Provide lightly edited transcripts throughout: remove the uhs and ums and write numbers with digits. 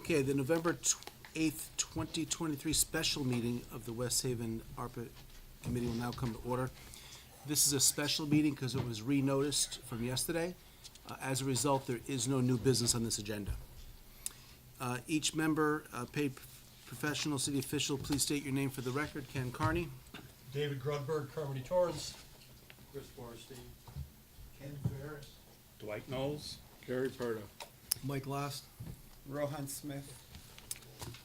Okay, the November 8th, 2023 special meeting of the West Haven ARPA Committee will now come to order. This is a special meeting because it was re-noticed from yesterday. As a result, there is no new business on this agenda. Each member, paid professional city official, please state your name for the record. Ken Carney. David Grudberg, Carmody Torrance. Chris Borstein. Ken Ferris. Dwight Knowles. Gary Perda. Mike Last. Rohan Smith.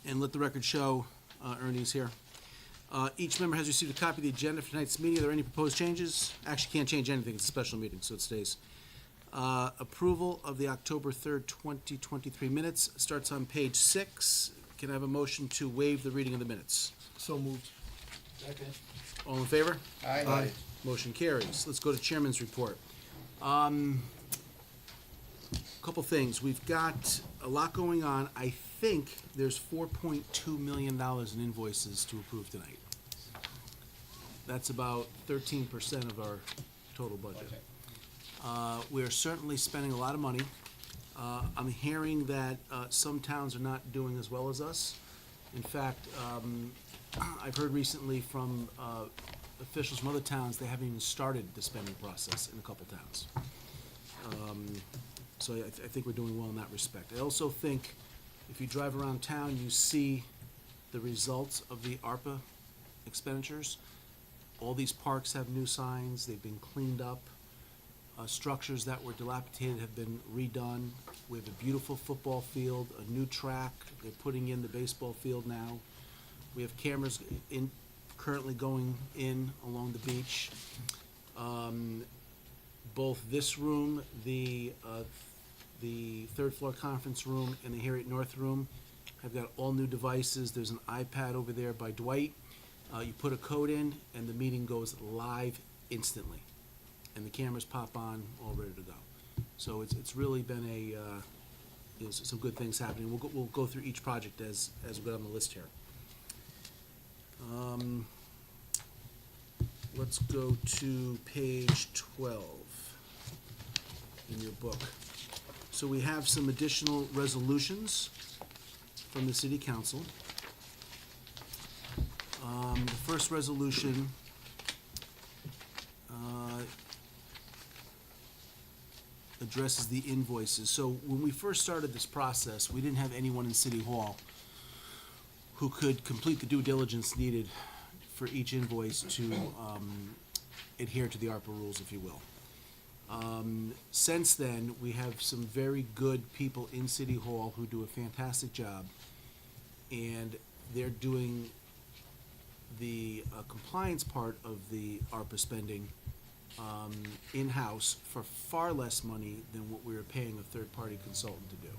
And let the record show Ernie's here. Each member has received a copy of the agenda for tonight's meeting. Are there any proposed changes? Actually, can't change anything. It's a special meeting, so it stays. Approval of the October 3rd, 2023 minutes starts on page 6. Can I have a motion to waive the reading of the minutes? So moved. Second. All in favor? Aye. Motion carries. Let's go to Chairman's report. Couple things. We've got a lot going on. I think there's $4.2 million in invoices to approve tonight. That's about 13% of our total budget. We're certainly spending a lot of money. I'm hearing that some towns are not doing as well as us. In fact, I've heard recently from officials from other towns, they haven't even started the spending process in a couple towns. So I think we're doing well in that respect. I also think if you drive around town, you see the results of the ARPA expenditures. All these parks have new signs, they've been cleaned up. Structures that were dilapidated have been redone. We have a beautiful football field, a new track. They're putting in the baseball field now. We have cameras currently going in along the beach. Both this room, the third floor conference room, and the Harriet North room have got all new devices. There's an iPad over there by Dwight. You put a code in, and the meeting goes live instantly. And the cameras pop on, all ready to go. So it's really been some good things happening. We'll go through each project as we go on the list here. Let's go to page 12 in your book. So we have some additional resolutions from the City Council. The first resolution addresses the invoices. So when we first started this process, we didn't have anyone in City Hall who could complete the due diligence needed for each invoice to adhere to the ARPA rules, if you will. Since then, we have some very good people in City Hall who do a fantastic job, and they're doing the compliance part of the ARPA spending in-house for far less money than what we were paying a third-party consultant to do.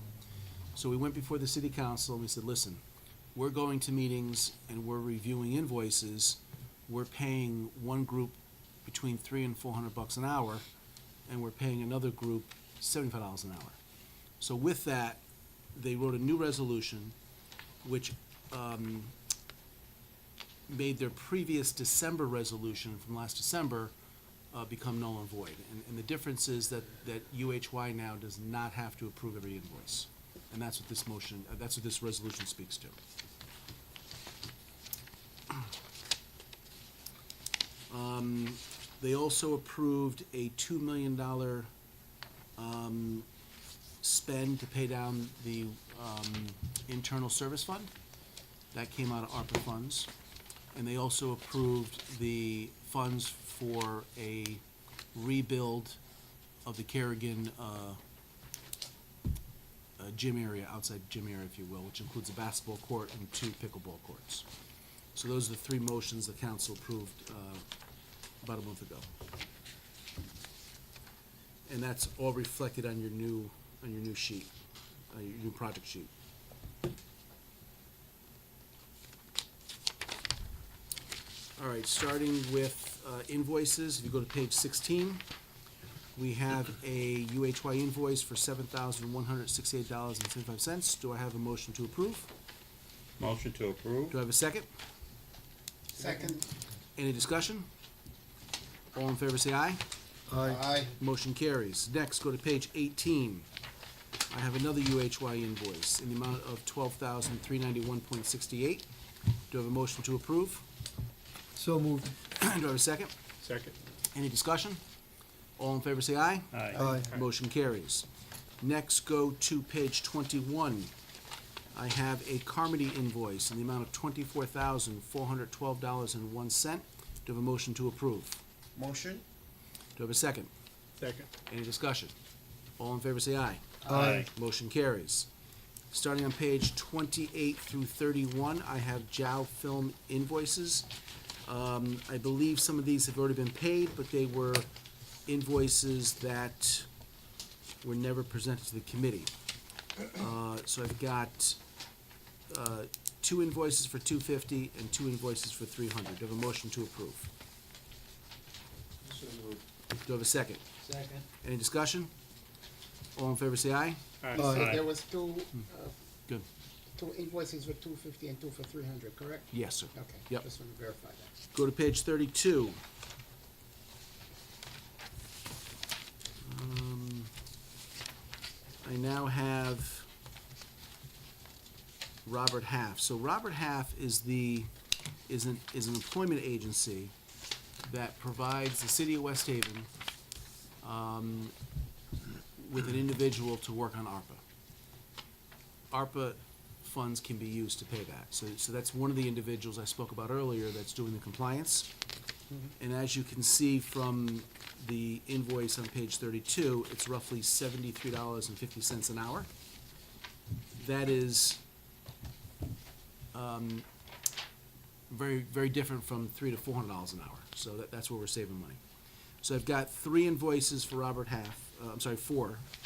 So we went before the City Council and we said, listen, we're going to meetings and we're reviewing invoices. We're paying one group between $300 and $400 an hour, and we're paying another group $75 an hour. So with that, they wrote a new resolution which made their previous December resolution from last December become null and void. And the difference is that UHY now does not have to approve every invoice. And that's what this motion, that's what this resolution speaks to. They also approved a $2 million spend to pay down the internal service fund. That came out of ARPA funds. And they also approved the funds for a rebuild of the Kerrigan gym area, outside gym area, if you will, which includes a basketball court and 2 pickleball courts. So those are the 3 motions the council approved about a month ago. And that's all reflected on your new sheet, your new project sheet. All right, starting with invoices, if you go to page 16, we have a UHY invoice for $7,168.75. Do I have a motion to approve? Motion to approve. Do I have a second? Second. Any discussion? All in favor say aye. Aye. Aye. Motion carries. Next, go to page 18. I have another UHY invoice in the amount of $12,391.68. Do I have a motion to approve? So moved. Do I have a second? Second. Any discussion? All in favor say aye. Aye. Motion carries. Next, go to page 21. I have a Carmody invoice in the amount of $24,412.01. Do I have a motion to approve? Motion? Do I have a second? Second. Any discussion? All in favor say aye. Aye. Motion carries. Starting on page 28 through 31, I have JOW Film invoices. I believe some of these have already been paid, but they were invoices that were never presented to the committee. So I've got two invoices for $250 and two invoices for $300. Do I have a motion to approve? So moved. Do I have a second? Second. Any discussion? All in favor say aye. Aye. So there was Good. two invoices for $250 and two for $300, correct? Yes, sir. Okay. Yep. Just want to verify that. Go to page 32. I now have Robert Half. So Robert Half is an employment agency that provides the city of West Haven with an individual to work on ARPA. ARPA funds can be used to pay that. So that's one of the individuals I spoke about earlier that's doing the compliance. And as you can see from the invoice on page 32, it's roughly $73.50 an hour. That is very, very different from $300 to $400 an hour. So that's where we're saving money. So I've got three invoices for Robert Half.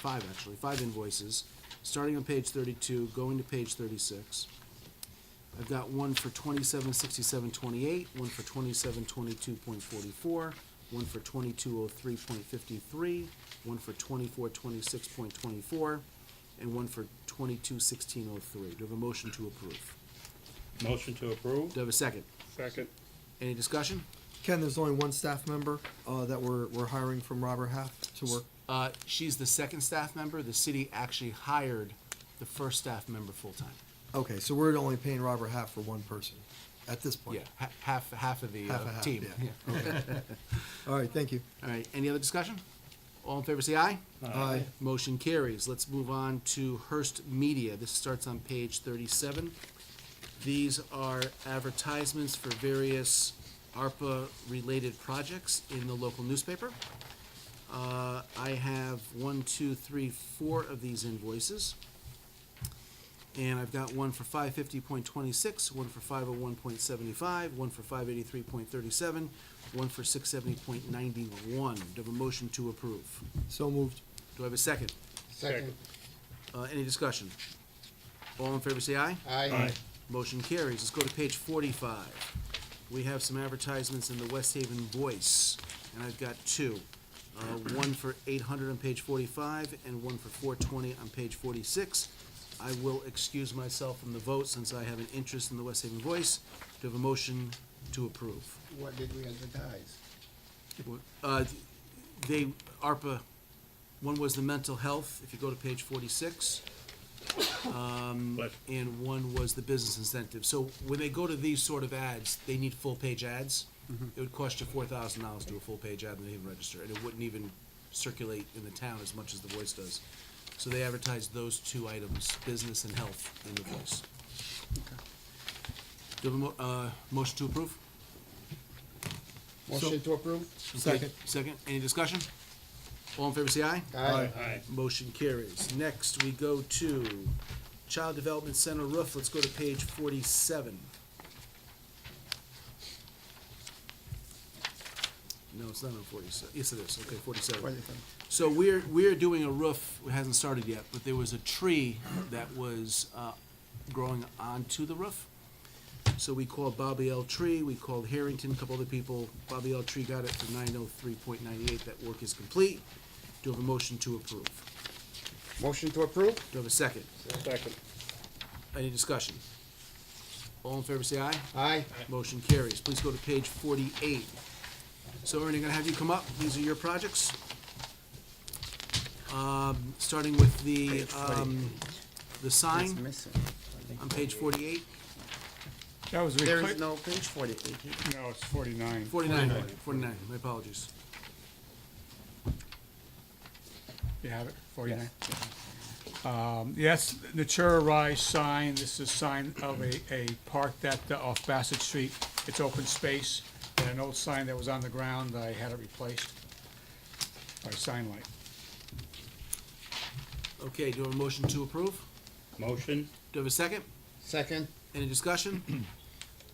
Five invoices, starting on page 32, going to page 36. I've got one for 2767.28, one for 2722.44, one for 2203.53, one for 2426.24, and one for 2216.03. Do I have a motion to approve? Motion to approve? Do I have a second? Second. Any discussion? Ken, there's only one staff member that we're hiring from Robert Half to work. She's the second staff member. The city actually hired the first staff member full-time. Okay, so we're only paying Robert Half for one person at this point. Yeah, half of the Half a half, team. yeah. Okay. All right, thank you. All right, any other discussion? All in favor say aye. Aye. Motion carries. Let's move on to Hearst Media. This starts on page 37. These are advertisements for various ARPA-related projects in the local newspaper. I have 4 of these invoices. And I've got one for 550.26, one for 501.75, one for 583.37, one for 670.91. Do I have a motion to approve? So moved. Do I have a second? Second. Any discussion? All in favor say aye. Aye. Motion carries. Let's go to page 45. We have some advertisements in the West Haven Voice, and I've got two. One for 800 on page 45 and one for 420 on page 46. I will excuse myself from the vote since I have an interest in the West Haven Voice. Do I have a motion to approve? What did we advertise? ARPA, one was the mental health, if you go to page 46. And one was the business incentive. So when they go to these sort of ads, they need full-page ads. It would cost you $4,000 to do a full-page ad in the Haven Register, and it wouldn't even circulate in the town as much as the Voice does. So they advertise those two items, business and health, in the Voice. Do you have a motion to approve? Motion to approve? Okay, Second. Second. Any discussion? All in favor say aye. Aye. Aye. Motion carries. Next, we go to Child Development Center roof. Let's go to page 47. No, it's not on 47. Yes, it is. Okay, 47. 47. So we're doing a roof. It hasn't started yet, but there was a tree that was growing onto the roof. So we called Bobby L. Tree. We called Harrington, a couple other people. Bobby L. Tree got it for $903.98. That work is complete. Do you have a motion to approve? Motion to approve? Do you have a second? Second. Any discussion? All in favor say aye. Aye. Motion carries. Please go to page 48. So Ernie, I'm gonna have you come up. These are your projects. Starting with the It's sign missing. on page 48, That was There is no page 48. No, it's 49. 49, my apologies. You have it, 49? Yes, Natura Rise sign, this is a sign of a park that, off Bassett Street. It's open space, and an old sign that was on the ground, I had it replaced by sign light. Okay, do you have a motion to approve? Motion? Do you have a second? Second. Any discussion?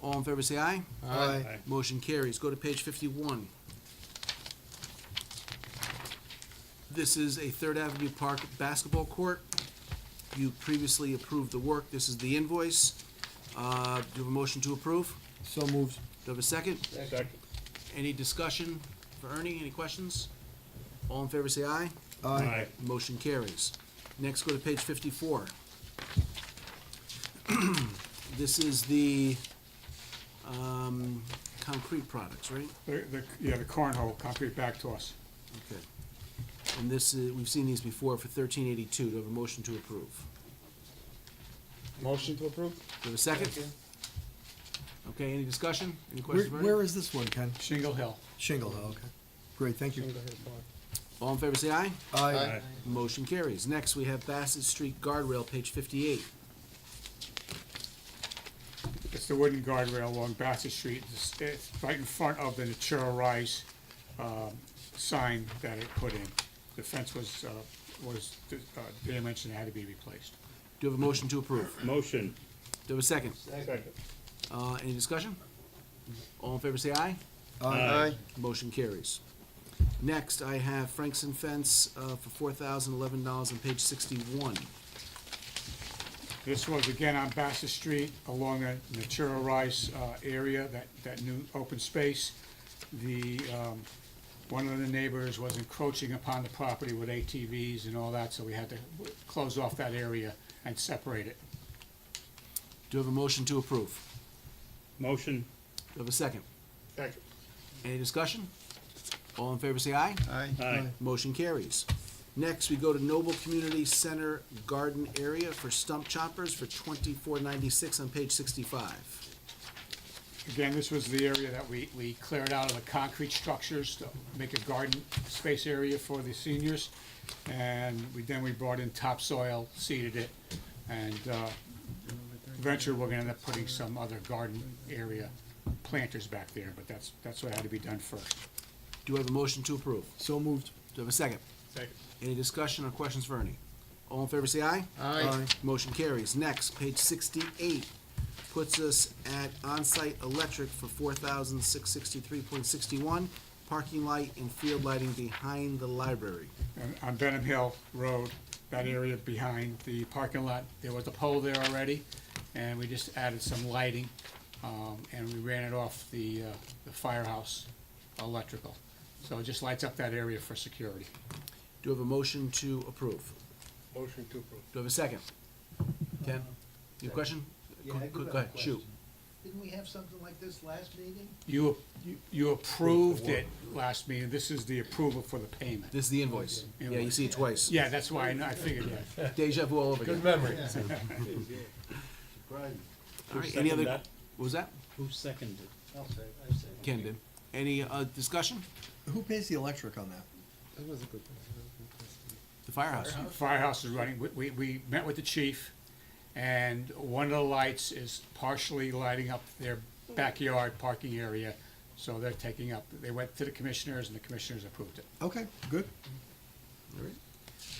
All in favor say aye. Aye. Motion carries. Go to page 51. This is a Third Avenue Park basketball court. You previously approved the work. This is the invoice. Do you have a motion to approve? So moved. Do you have a second? Second. Any discussion for Ernie? Any questions? All in favor say aye. Aye. Motion carries. Next, go to page 54. This is the concrete products, right? The cornhole, concrete back to us. Okay. And this is, we've seen these before for 1382. Do you have a motion to approve? Motion to approve? Do you have a second? Okay, any discussion? Any Where, questions, Bernie? where is this one, Ken? Shingle Hill. Shingle Hill, okay. Great, thank you. All in favor say aye. Aye. Motion carries. Next, we have Bassett Street guardrail, page 58. It's the wooden guardrail along Bassett Street. It's right in front of the Natura Rise sign that it put in. The fence was damaged and had to be replaced. Do you have a motion to approve? Motion. Do you have a second? Second. Any discussion? All in favor say aye. Aye. Motion carries. Next, I have Franks and Fence for $4,011 on page 61. This was again on Bassett Street along the Natura Rise area, that new open space. One of the neighbors was encroaching upon the property with ATVs and all that, so we had to close off that area and separate it. Do you have a motion to approve? Motion. Do you have a second? Second. Any discussion? All in favor say aye. Aye. Motion carries. Next, we go to Noble Community Center Garden Area for stump choppers for $24.96 on page 65. Again, this was the area that we cleared out of the concrete structures to make a garden space area for the seniors. And then we brought in topsoil, seeded it, and eventually we're gonna end up putting some other garden area planters back there, but that's what had to be done first. Do you have a motion to approve? So moved. Do you have a second? Second. Any discussion or questions for Ernie? All in favor say aye. Aye. Motion carries. Next, page 68 puts us at on-site electric for $4,663.61, parking light and field lighting behind the library. And on Benham Hill Road, that area behind the parking lot, there was a pole there already, and we just added some lighting, and we ran it off the firehouse electrical. So it just lights up that area for security. Do you have a motion to approve? Motion to approve. Do you have a second? Ken, you have a question? Yeah, I do Go have a ahead, shoot. question. Didn't we have something like this last meeting? You approved it last meeting, this is the approval for the payment. This is the invoice. Yeah, you see it twice. Yeah, that's why I figured that. Deja vu all over again. memory. All right, any other, what was that? Who seconded? I'll say, I say. Ken did. Any discussion? Who pays the electric on that? That was a good one. The firehouse. Firehouse is running, we met with the chief, and one of the lights is partially lighting up their backyard parking area, so they're taking up, they went to the commissioners, and the commissioners approved it. Okay, good.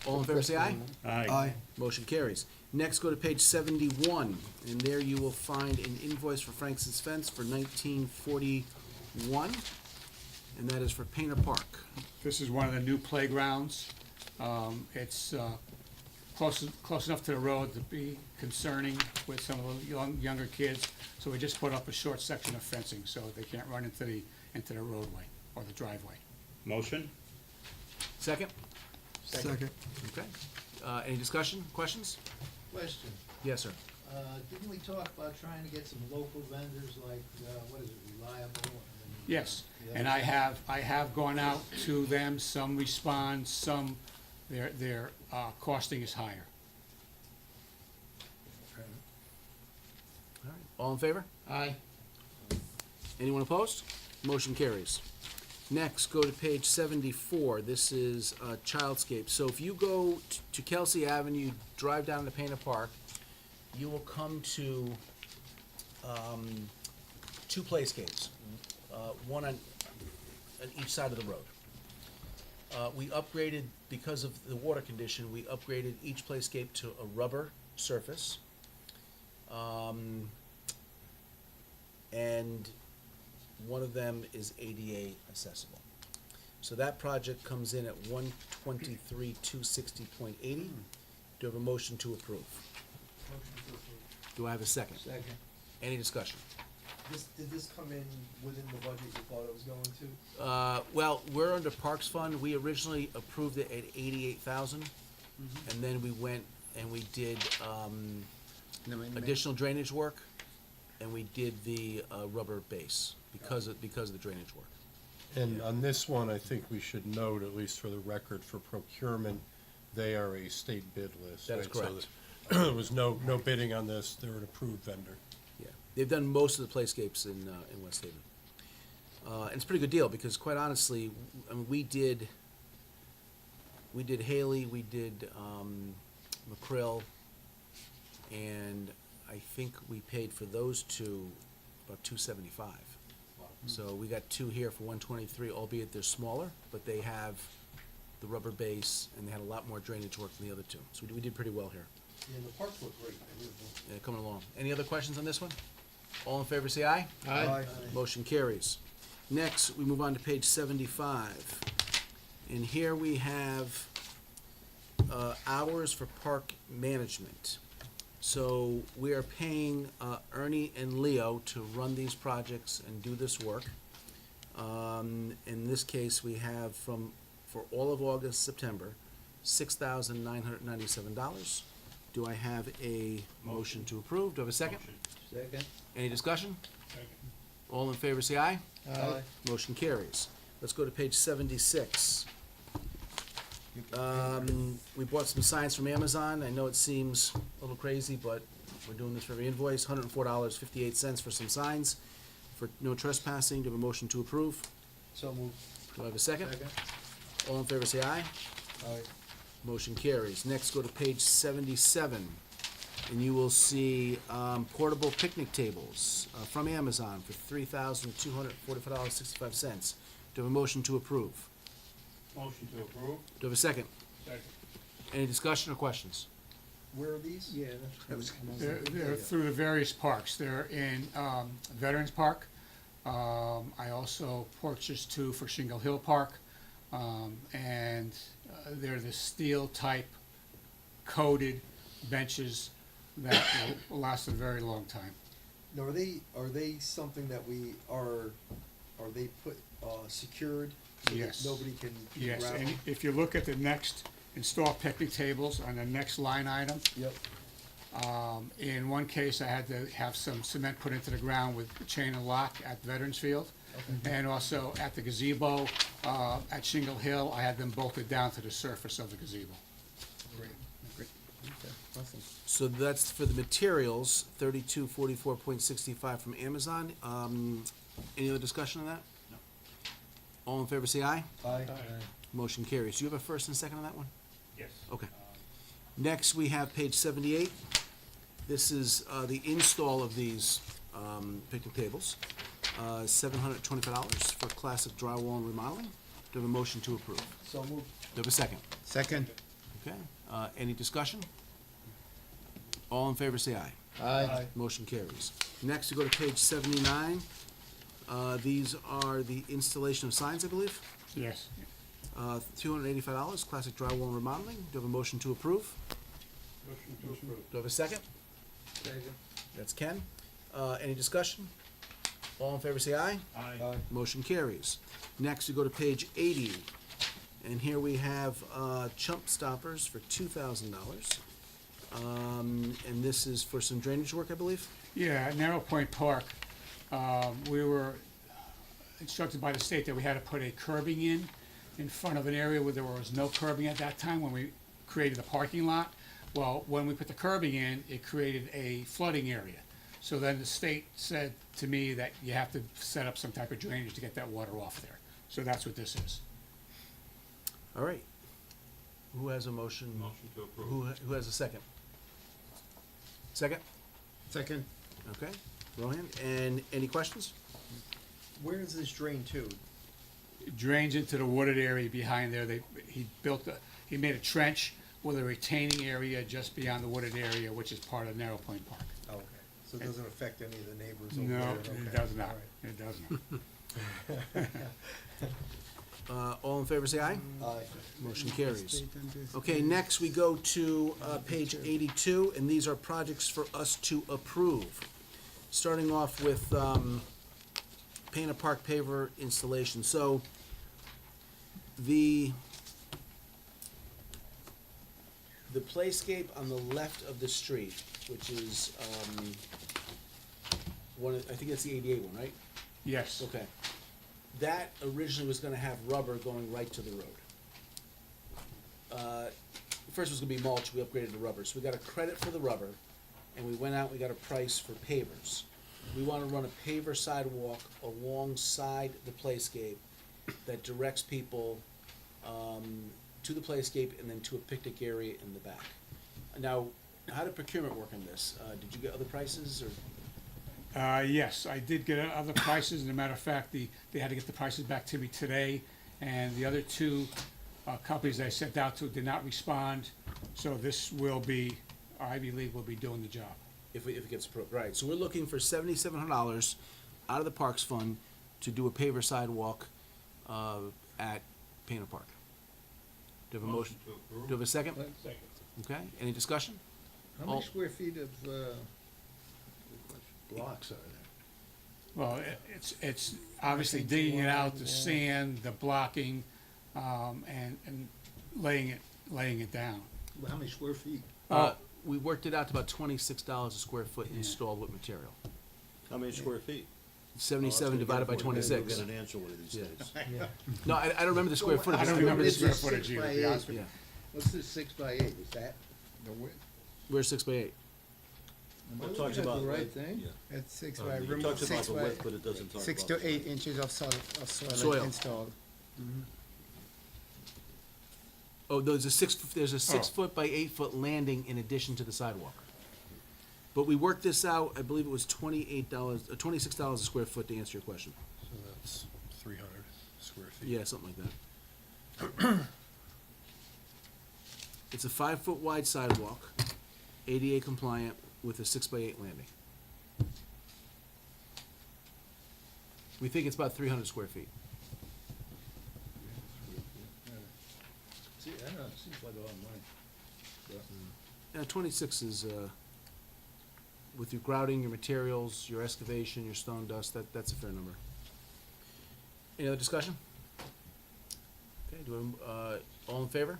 All in favor say aye. Aye. Motion carries. Next, go to page 71, and there you will find an invoice for Frank's Fence for $1941, and that is for Painter Park. This is one of the new playgrounds. It's close enough to the road to be concerning with some of the younger kids, so we just put up a short section of fencing so they can't run into the roadway or the driveway. Motion? Second? Second. Okay. Any discussion, questions? Question, Yes, sir. didn't we talk about trying to get some local vendors like, what is it, Reliable? Yes, the and other- I have gone out to them, some respond, some their costing is higher. All right. All in favor? Aye. Anyone opposed? Motion carries. Next, go to page 74. This is Childscape. So if you go to Kelsey Avenue, drive down to Painter Park, you will come to two playscapes, one on each side of the road. We upgraded, because of the water condition, we upgraded each playscape to a rubber surface. And one of them is ADA accessible. So that project comes in at 123,260.80. Do you have a motion to approve? Do I have a second? Second. Any discussion? Did this come in within the budget you thought it was going to? Well, we're under Parks Fund. We originally approved it at 88,000. And then we went and we did additional drainage work, and we did the rubber base because of the drainage work. And on this one, I think we should note, at least for the record, for procurement, they are a state bid list. That is right? So correct. There was no bidding on this, they're an approved vendor. Yeah, they've done most of the playscapes in West Haven. And it's a pretty good deal, because quite honestly, I mean, we did Haley, we did McCrill, and I think we paid for those two about $275. So we got two here for 123, albeit they're smaller, but they have the rubber base, and they had a lot more drainage work than the other two. So we did pretty well here. Yeah, the parks look great. Coming along. Any other questions on this one? All in favor, say aye. Aye. Motion carries. Next, we move on to page 75. And here we have hours for park management. So we are paying Ernie and Leo to run these projects and do this work. In this case, we have for all of August, September, $6,997. Do I have a motion to approve? Do I have a second? Second. Any discussion? All in favor, say aye. Aye. Motion carries. Let's go to page 76. We bought some signs from Amazon. I know it seems a little crazy, but we're doing this for every invoice. $104.58 for some signs for no trespassing. Do I have a motion to approve? So moved. Do I have a second? Second. All in favor, say aye. Aye. Motion carries. Next, go to page 77, and you will see portable picnic tables from Amazon for $3,245.65. Do I have a motion to approve? Motion to approve. Do I have a second? Second. Any discussion or questions? Where are these? Yeah, that's. They're through the various parks. They're in Veterans Park. I also purchased two for Shingle Hill Park. And they're the steel type coated benches that will last a very long time. Now, are they something that are they secured? So that Yes. nobody can Yes, grab and them? if you look at the next, install picnic tables on the next line item, Yep. in one case, I had to have some cement put into the ground with chain and lock at Veterans Field. And also at the gazebo, at Shingle Hill, I had them bolted down to the surface of the gazebo. So that's for the materials, $3244.65 from Amazon. Any other discussion on that? No. All in favor, say aye. Aye. Motion carries. Do you have a first and second on that one? Yes. Okay. Next, we have page 78. This is the install of these picnic tables. $725 for classic drywall and remodeling. Do I have a motion to approve? So moved. Do I have a second? Second. Okay. Any discussion? All in favor, say aye. Aye. Motion carries. Next, we go to page 79. These are the installation of signs, I believe. Yes. $285, classic drywall and remodeling. Do I have a motion to approve? Motion to approve. Do I have a second? Second. That's Ken. Any discussion? All in favor, say aye. Aye. Motion carries. Next, we go to page 80, and here we have chump stoppers for $2,000. And this is for some drainage work, I believe? Yeah, at Narrow Point Park, we were instructed by the state that we had to put a curbing in in front of an area where there was no curbing at that time when we created the parking lot. Well, when we put the curbing in, it created a flooding area. So then the state said to me that you have to set up some type of drainage to get that water off there. So that's what this is. All right. Who has a motion? Motion to approve. Who has a second? Second? Second. Okay. Rohan, and any questions? Where does this drain to? It drains into the wooded area behind there. He made a trench with a retaining area just beyond the wooded area, which is part of Narrow Point Park. Oh, okay. So it doesn't affect any of the neighbors over No, there? it Okay. does not. All right. It does not. All in favor, say aye. Aye. Motion carries. Okay, next we go to page 82, and these are projects for us to approve. Starting off with Painter Park paver installation. So the playscape on the left of the street, which is I think that's the 88 one, right? Yes. Okay. That originally was gonna have rubber going right to the road. First was gonna be mulch, we upgraded to rubber, so we got a credit for the rubber, and we went out, we got a price for pavers. We wanna run a paver sidewalk alongside the playscape that directs people, to the playscape and then to a picnic area in the back. Now, how did procurement work on this? Did you get other prices, or? Yes, I did get other prices. As a matter of fact, they had to get the prices back to me today, and the other two companies I sent out to did not respond. So this will be, Ivy League will be doing the job. If it gets approved, right, so we're looking for $7,700 out of the Parks Fund to do a paver sidewalk, at Painter Park. Do you have a motion? to approve. Do you have a second? Second. Okay, any discussion? How All- many square feet of, blocks are there? Well, it's obviously digging it out, the sand, the blocking, and laying it down. How many square feet? We worked it out to about $26 a square foot installed with material. How many square feet? 77 divided by 26. You'll get an answer one of these Yeah. days. No, I don't remember the square footage. I don't remember the This is square footage 6 either, by to be 8. honest with you. Yeah, What's this 6 by 8? Is that the width? we're 6 by 8. Am I It talks looking at about the right like- thing? Yeah. It's six Oh, by, it It talks about six the by, width, but it doesn't talk about. 6 to the 8 size. inches of Soil. soil installed. Oh, there's a 6 Oh. foot by 8 foot landing in addition to the sidewalk. But we worked this out, I believe it was $26 a square foot, to answer your question. So that's 300 square feet. Yeah, something like that. It's a 5 foot wide sidewalk, ADA compliant, with a 6 by 8 landing. We think it's about 300 square feet. See, I don't know, it seems like a lot of money. But 26 is, with your grouting, your materials, your excavation, your stone dust, that's a fair number. Any other discussion? Okay, all in favor?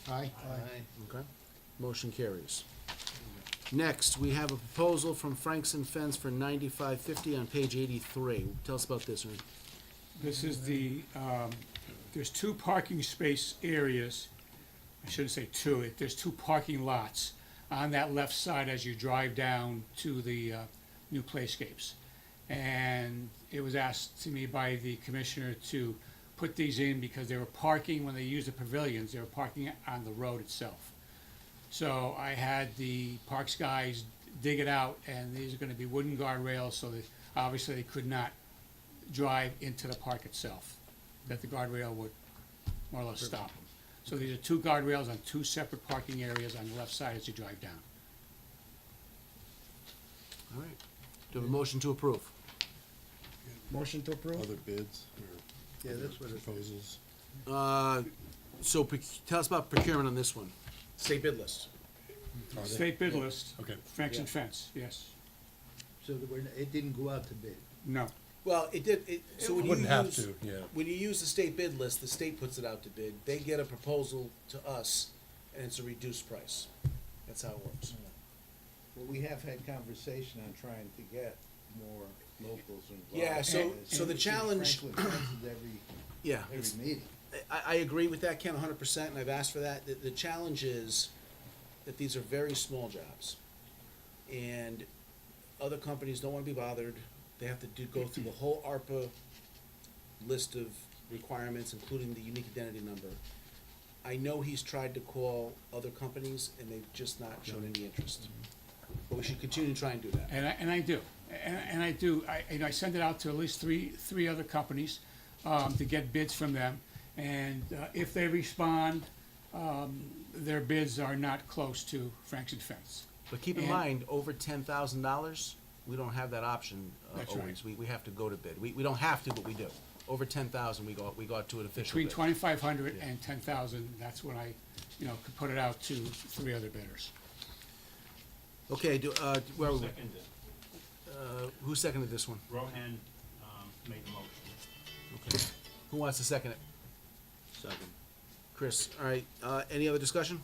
Aye. Okay. Motion carries. Next, we have a proposal from Franks and Fence for 9550 on page 83. Tell us about this, Ernie. This is there's two parking space areas. I shouldn't say two, there's two parking lots on that left side as you drive down to the new playscapes. And it was asked to me by the commissioner to put these in because they were parking, when they used the pavilions, they were parking on the road itself. So I had the parks guys dig it out, and these are gonna be wooden guardrails, so that obviously they could not drive into the park itself, that the guardrail would more or less stop them. So these are two guardrails on two separate parking areas on the left side as you drive down. All right. Do you have a motion to approve? Motion to approve? Other bids or Yeah, that's what it is. proposals? So tell us about procurement on this one. State bid list. Are they? State bid list, Okay. Franks and Yeah. Fence, yes. So it didn't go out to bid. No, Well, it did, so when you Wouldn't have use, to, yeah. when you use the state bid list, the state puts it out to bid. They get a proposal to us, and it's a reduced price. That's how it works. Well, we have had conversation on trying to get more locals involved. Yeah, so And the challenge, Franklin Fence is yeah, every meeting. I agree with that, Ken, 100%, and I've asked for that. The challenge is that these are very small jobs, and other companies don't want to be bothered. They have to go through the whole ARPA list of requirements, including the unique identity number. I know he's tried to call other companies, and they've just not shown any interest. But we should continue to try and do that. And I do, and I do, I send it out to at least three other companies, to get bids from them. And, if they respond, their bids are not close to Franks and Fence. But keep in And- mind, over $10,000, we don't have that option That's always. right. We have to go to bid. We don't have to, but we do. Over 10,000, we go out to an official Between bid. 2,500 and 10,000, that's when I, could put it out to three other bidders. Okay, where are we? Second, Who seconded this one? Rohan made the motion. Okay. Who wants to second it? Second. Chris, all right, any other discussion?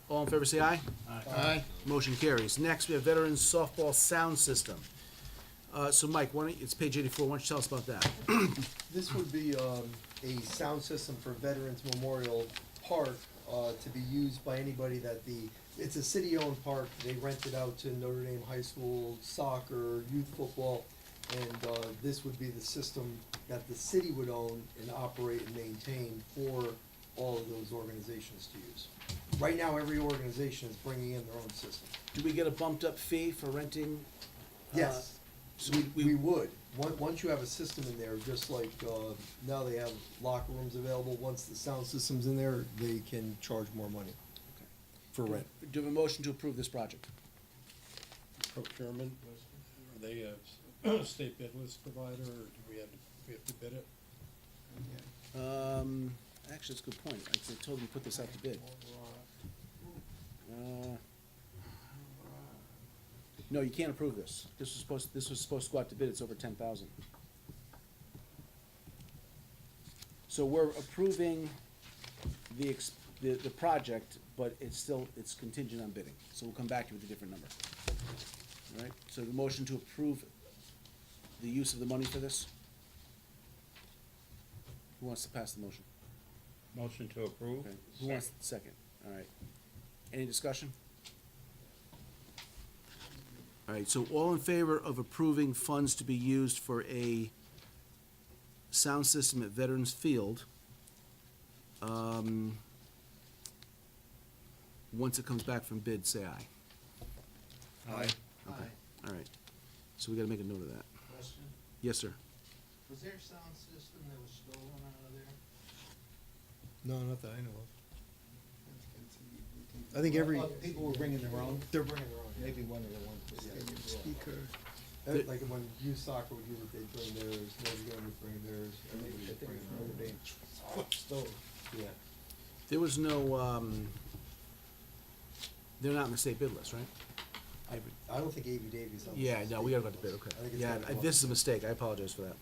All in favor, say aye. Aye. Motion carries. Next, we have Veterans Softball Sound System. So Mike, it's page 84, why don't you tell us about that? This would be a sound system for Veterans Memorial Park to be used by anybody it's a city-owned park. They rent it out to Notre Dame High School soccer, youth football, and this would be the system that the city would own and operate and maintain for all of those organizations to use. Right now, every organization is bringing in their own system. Do we get a bumped-up fee for renting? Yes, So we would. Once you have a system in there, just like, now they have locker rooms available, once the sound system's in there, they can charge more money for rent. Do we have a motion to approve this project? Procurement, are they a state bid list provider, or do we have to bid it? Actually, that's a good point. I told them to put this out to bid. No, you can't approve this. This was supposed to go out to bid, it's over 10,000. So we're approving the project, but it's contingent on bidding. So we'll come back to you with a different number. All right, so the motion to approve the use of the money for this? Who wants to pass the motion? Motion to approve. Okay, who wants the second? All right. Any discussion? All right, so all in favor of approving funds to be used for a sound system at Veterans Field, once it comes back from bid, say aye. Aye. Okay, all right. So we gotta make a note of that. Question, Yes, sir. was there a sound system that was stolen out of there? No, not that I know of. I think every, People were bringing their own, they're bringing their own. maybe one of the ones was taken. Speaker. Like when youth soccer would use it, they'd bring theirs, Notre Dame would bring theirs, everybody would bring their own. Stole. Yeah. There was no, they're not in the state bid list, right? I don't think A.V. Davies. on the Yeah, no, we gotta go to state bid, list. okay. I think it's Yeah, gotta go up. this is a mistake, I apologize for that.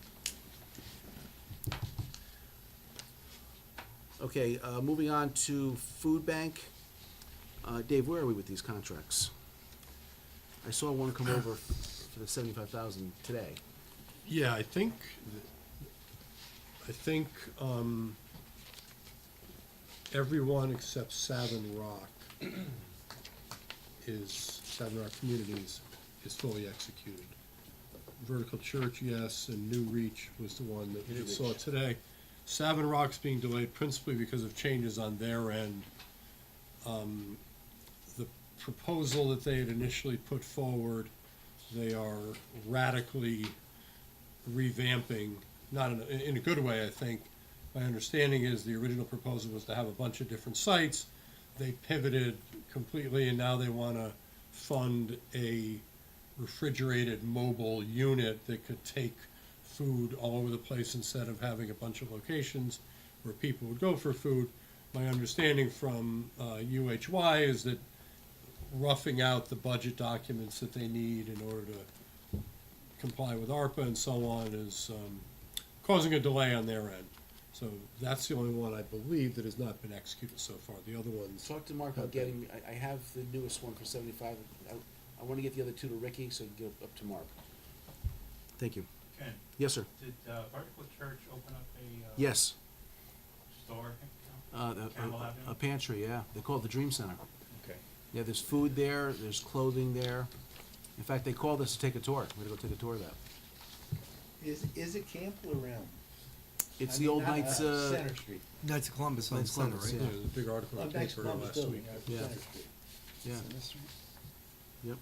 Okay, moving on to food bank. Dave, where are we with these contracts? I saw one come over for the 75,000 today. Yeah, I think, everyone except Savin Rock Savin Rock Communities is fully executed. Vertical Church, yes, and New Reach was the one that you saw today. Savin Rock's being delayed principally because of changes on their end. The proposal that they had initially put forward, they are radically revamping, not in a good way, I think. My understanding is the original proposal was to have a bunch of different sites. They pivoted completely, and now they want to fund a refrigerated mobile unit that could take food all over the place instead of having a bunch of locations where people would go for food. My understanding from UHY is that roughing out the budget documents that they need in order to comply with ARPA and so on is causing a delay on their end. So that's the only one I believe that has not been executed so far. The other ones, Talk to Mark about getting, I have the newest one for 75. I wanna get the other two to Ricky, so get up to Mark. Thank you. Ken, Yes, sir. did Vertical Church open up a? Yes. Campbell Avenue? A pantry, yeah. They call it the Dream Center. Okay. Yeah, there's food there, there's clothing there. In fact, they called us to take a tour. We're gonna go take a tour of that. Is it Campbell around? It's the old Knights, Center Street. Knights of Columbus on the Knights center, Columbus, right? yeah. There's a big article in the Next paper Columbus last building, week. Yeah. Center Street. yeah, yep.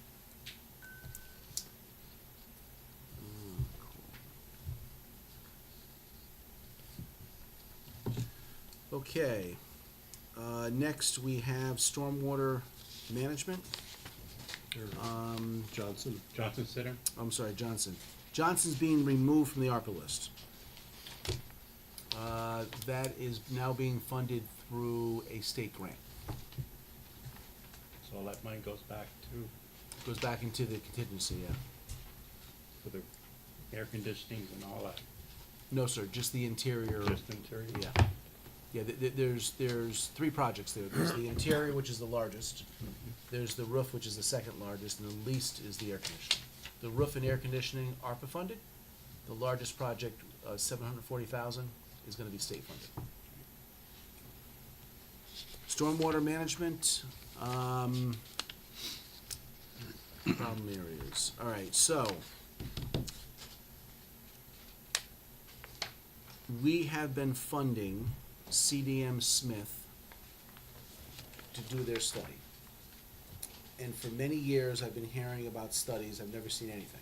Okay, next we have stormwater management. Johnson. Johnson Center? I'm sorry, Johnson. Johnson's being removed from the ARPA list. That is now being funded through a state grant. So all that money goes back to, Goes back into the contingency, yeah. for the air conditionings and all that, No, sir, just the interior. just interior? Yeah. Yeah, there's three projects there. There's the interior, which is the largest. There's the roof, which is the second largest, and the least is the air conditioning. The roof and air conditioning, ARPA funded. The largest project, $740,000, is gonna be state funded. Stormwater management, problem areas. All right, so we have been funding CDM Smith to do their study. And for many years, I've been hearing about studies, I've never seen anything.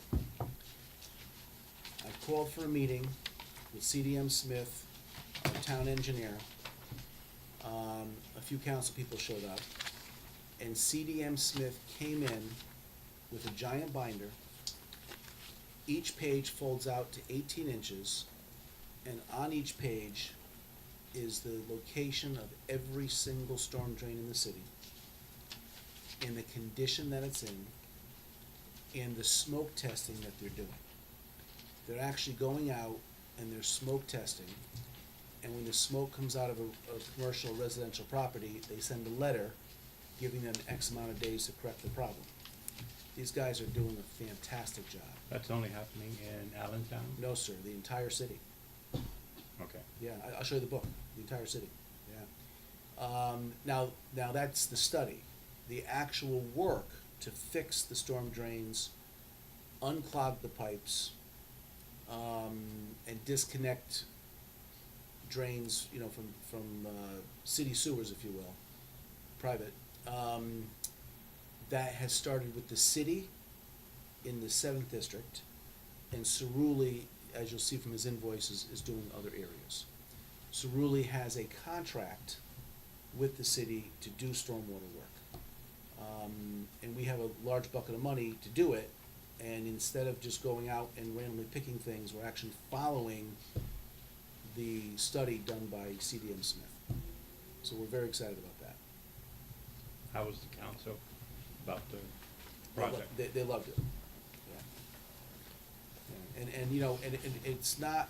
I've called for a meeting with CDM Smith, our town engineer. A few council people showed up, and CDM Smith came in with a giant binder. Each page folds out to 18 inches, and on each page is the location of every single storm drain in the city, and the condition that it's in, and the smoke testing that they're doing. They're actually going out and they're smoke testing, and when the smoke comes out of a commercial residential property, they send a letter giving them X amount of days to correct the problem. These guys are doing a fantastic job. That's only happening in Allentown? No, sir, the entire city. Okay. Yeah, I'll show you the book, the entire city, yeah. Now that's the study. The actual work to fix the storm drains, unclog the pipes, and disconnect drains, you know, from city sewers, if you will, private. That has started with the city in the 7th district, and Cerulli, as you'll see from his invoices, is doing other areas. Cerulli has a contract with the city to do stormwater work. And we have a large bucket of money to do it, and instead of just going out and randomly picking things, we're actually following the study done by CDM Smith. So we're very excited about that. How was the council about the They lo- project? They loved it, yeah. And you know, and it's not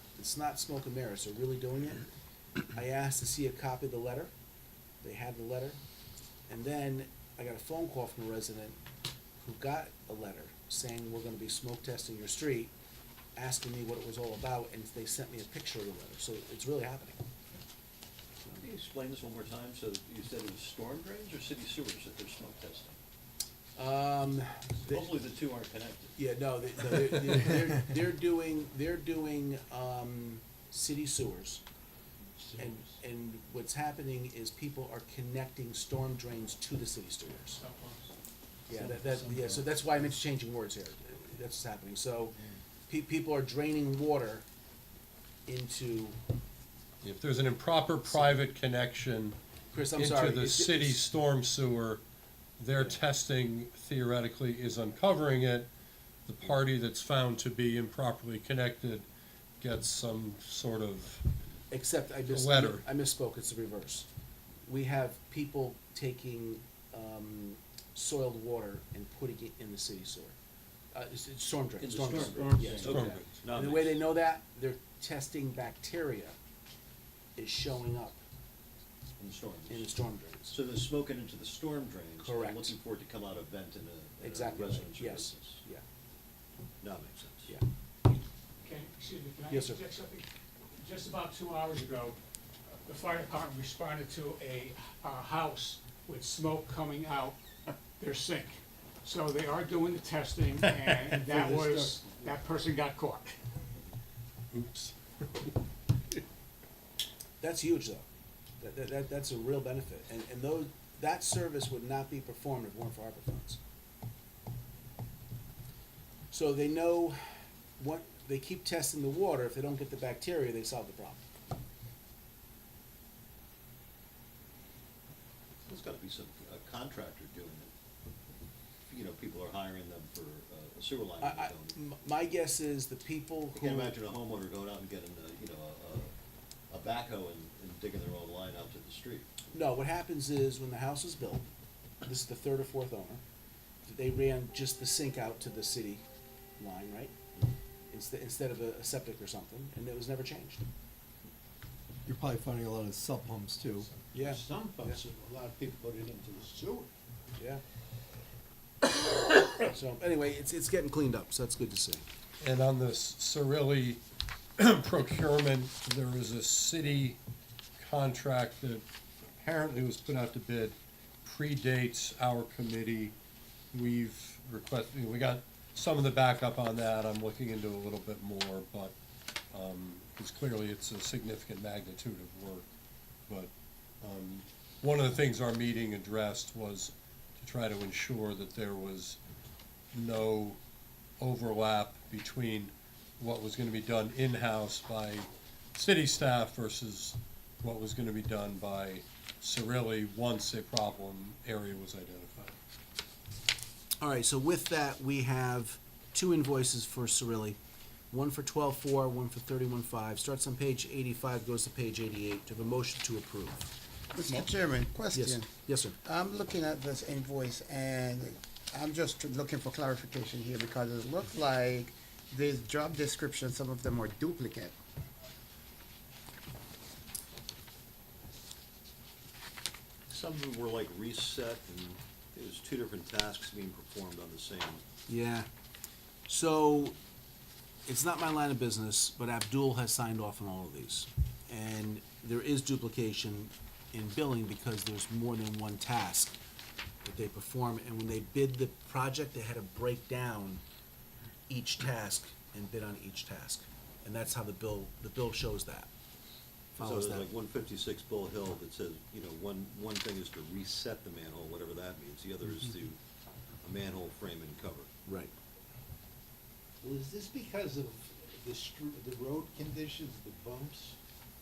smoke and mirrors, they're really doing it. I asked to see a copy of the letter, they had the letter, and then I got a phone call from a resident who got a letter saying, we're gonna be smoke testing your street, asking me what it was all about, and they sent me a picture of the letter, so it's really happening. Can you explain this one more time? So you said it was storm drains or city sewers that they're smoke testing? Hopefully the two aren't connected. Yeah, no, they're doing, city sewers. And what's happening is people are connecting storm drains to the city sewers. Yeah, so that's why I'm interchanging words here. That's what's happening. So, people are draining water into, If there's an improper private connection Chris, I'm sorry. into the city storm sewer, their testing theoretically is uncovering it. The party that's found to be improperly connected gets some sort of, Except I letter. misspoke, it's the reverse. We have people taking, soiled water and putting it in the city sewer. It's storm drain, In the storm drain. storm drain. Yeah, Storm okay. drains. Now And it the way makes they know that, they're testing bacteria is showing up in the storm. in the storm drains. So they're smoking into the storm drains. Correct. And looking for it to come out of vent in a Exactly right, residence or yes, business. yeah, That makes sense. yeah. Excuse me, can I Yes, sir. interject something? Just about 2 hours ago, the fire department responded to a house with smoke coming out their sink. So they are doing the testing, and that person got caught. Oops. That's huge, though. That's a real benefit, and that service would not be performed if it weren't for ARPA funds. So they know what, they keep testing the water, if they don't get the bacteria, they solve the problem. There's gotta be some contractor doing it. You know, people are hiring them for a sewer line. My guess is the people I who. can't imagine a homeowner going out and getting a backhoe and digging their own line out to the street. No, what happens is when the house is built, this is the third or fourth owner, they ran just the sink out to the city line, right? Instead of a septic or something, and it was never changed. You're probably finding a lot of sub pumps too. Yeah. Some pumps, a lot of people put it into the sewer. Yeah. So anyway, it's getting cleaned up, so that's good to see. And on this Cirilli procurement, there was a city contract that apparently was put out to bid, predates our committee. We've requested, we got some of the backup on that, I'm looking into a little bit more, but, because clearly it's a significant magnitude of work. But, one of the things our meeting addressed was to try to ensure that there was no overlap between what was gonna be done in-house by city staff versus what was gonna be done by Cirilli once a problem area was identified. All right, so with that, we have two invoices for Cirilli. One for 12-4, one for 31-5. Starts on page 85, goes to page 88. To have a motion to approve. Mr. Chairman, Yes, question. yes, sir. I'm looking at this invoice and I'm just looking for clarification here because it looks like these job descriptions, some of them are duplicate. Some of them were like reset, and it was two different tasks being performed on the same. Yeah. So, it's not my line of business, but Abdul has signed off on all of these. And there is duplication in billing because there's more than one task that they perform. And when they bid the project, they had to break down each task and bid on each task. And that's how the bill shows that. So Follows there's that. like 156 Bull Hill that says, you know, one thing is to reset the manhole, whatever that means. The other is to a manhole frame and cover. Right. Well, is this because of the road conditions, the bumps?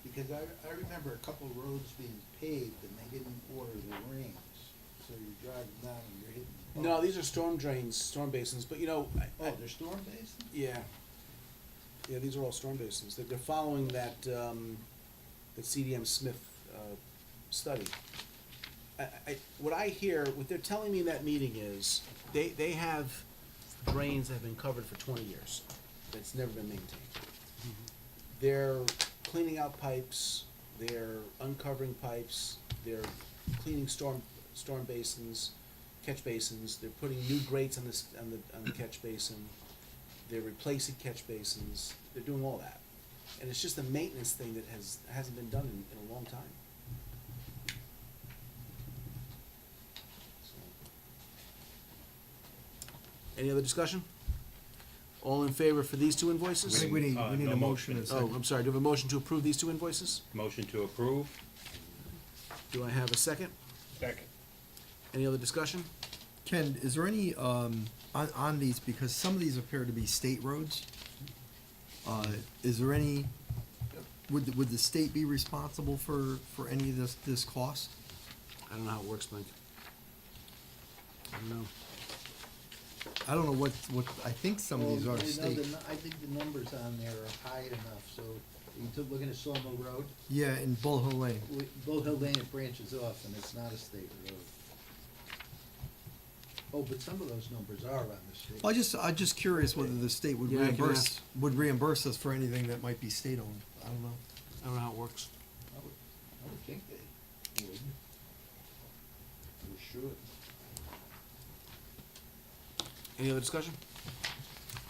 Because I remember a couple of roads being paved and they didn't order the rings. So you're driving down and you're hitting the bumps. No, these are storm drains, storm basins, but you know, Oh, they're storm basins? yeah. Yeah, these are all storm basins. They're following that, that CDM Smith, study. What I hear, what they're telling me in that meeting is, they have drains that have been covered for 20 years. That's never been maintained. They're cleaning out pipes, they're uncovering pipes, they're cleaning storm basins, catch basins, they're putting new grates on the catch basin, they're replacing catch basins, they're doing all that. And it's just a maintenance thing that hasn't been done in a long time. So. Any other discussion? All in favor for these two I invoices? think we need No a motion and a Oh, second. I'm sorry, do we have a motion to approve these two invoices? Motion to approve? Do I have a second? Second. Any other discussion? Ken, is there any, on these, because some of these appear to be state roads, is there any, would the state be responsible for any of this cost? I don't know how it works, Mike. I don't know. I don't know what, I think some of these Well, are you know, state. I think the numbers on there are high enough, so you took, looking at Sawmill Road, Yeah, in Bull Hill Lane. Bull Hill Lane, it branches off and it's not a state road. Oh, but some of those numbers are on the state. Well, I'm just curious whether the state would Yeah, I can reimburse us for anything that might be state-owned. I don't know. I don't know how it works. I would think they would. Or should. Any other discussion?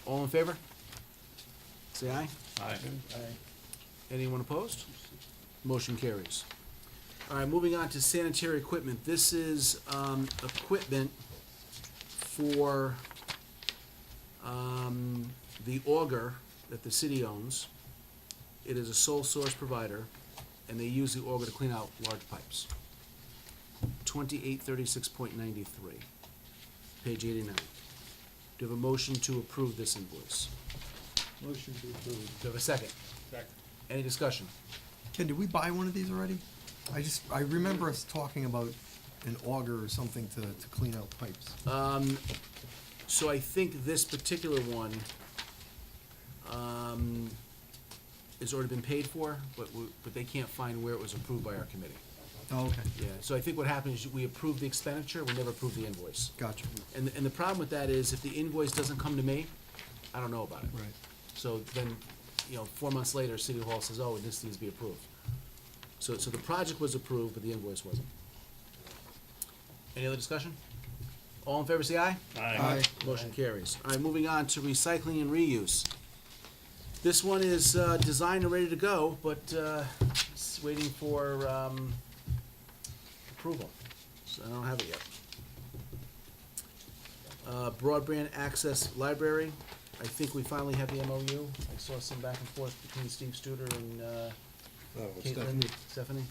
All in favor? Say aye. Aye. I, Anyone opposed? Motion carries. All right, moving on to sanitary equipment. This is equipment for the auger that the city owns. It is a sole source provider, and they use the auger to clean out large pipes. 2836.93, page 89. Do you have a motion to approve this invoice? Motion to approve. Do you have a second? Second. Any discussion? Ken, did we buy one of these already? I remember us talking about an auger or something to clean out pipes. So I think this particular one has already been paid for, but they can't find where it was approved by our committee. Oh, okay, Yeah, so I think what happened is we approved the expenditure, we never approved the invoice. gotcha. And the problem with that is if the invoice doesn't come to me, I don't know about it. Right. So then, 4 months later, City Hall says, oh, this needs to be approved. So the project was approved, but the invoice wasn't. Any other discussion? All in favor, say aye. Aye. Motion carries. All right, moving on to recycling and reuse. This one is designed and ready to go, but it's waiting for approval. So I don't have it yet. Broadband access library. I think we finally have the MOU. I saw some back and forth between Steve Studer and Caitlin, Stephanie.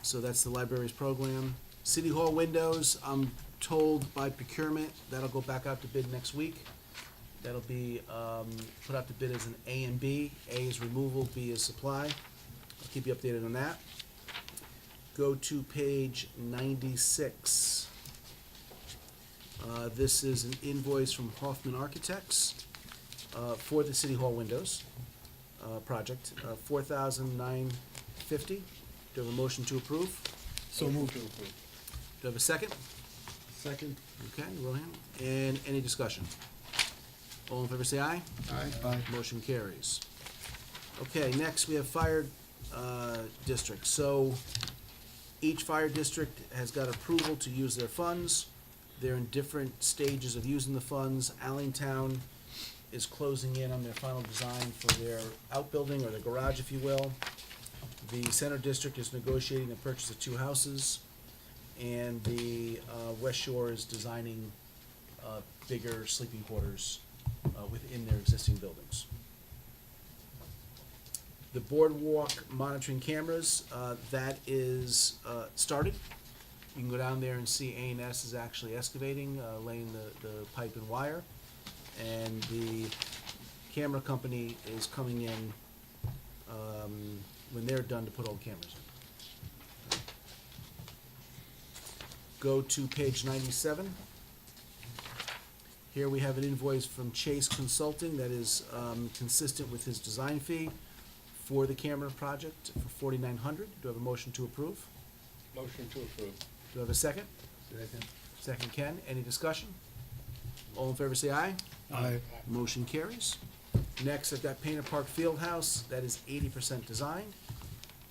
So that's the library's program. City Hall windows, I'm told by procurement, that'll go back out to bid next week. That'll be put out to bid as an A and B. A is removal, B is supply. I'll keep you updated on that. Go to page 96. This is an invoice from Hoffman Architects for the City Hall windows project, $4,950. Do you have a motion to approve? So moved. Do you have a second? Second. Okay, Rohan. And any discussion? All in favor, say aye. Aye. Motion carries. Okay, next we have fire district. So each fire district has got approval to use their funds. They're in different stages of using the funds. Allentown is closing in on their final design for their outbuilding, or their garage, if you will. The Center District is negotiating the purchase of 2 houses, and the West Shore is designing bigger sleeping quarters within their existing buildings. The boardwalk monitoring cameras, that is started. You can go down there and see A&S is actually excavating, laying the pipe and wire. And the camera company is coming in when they're done to put all the cameras in. Go to page 97. Here we have an invoice from Chase Consulting that is consistent with his design fee for the camera project for $4,900. Do I have a motion to approve? Motion to approve. Do I have a second? Second. Second, Ken. Any discussion? All in favor, say aye. Aye. Motion carries. Next, I've got Painter Park Fieldhouse. That is 80% designed.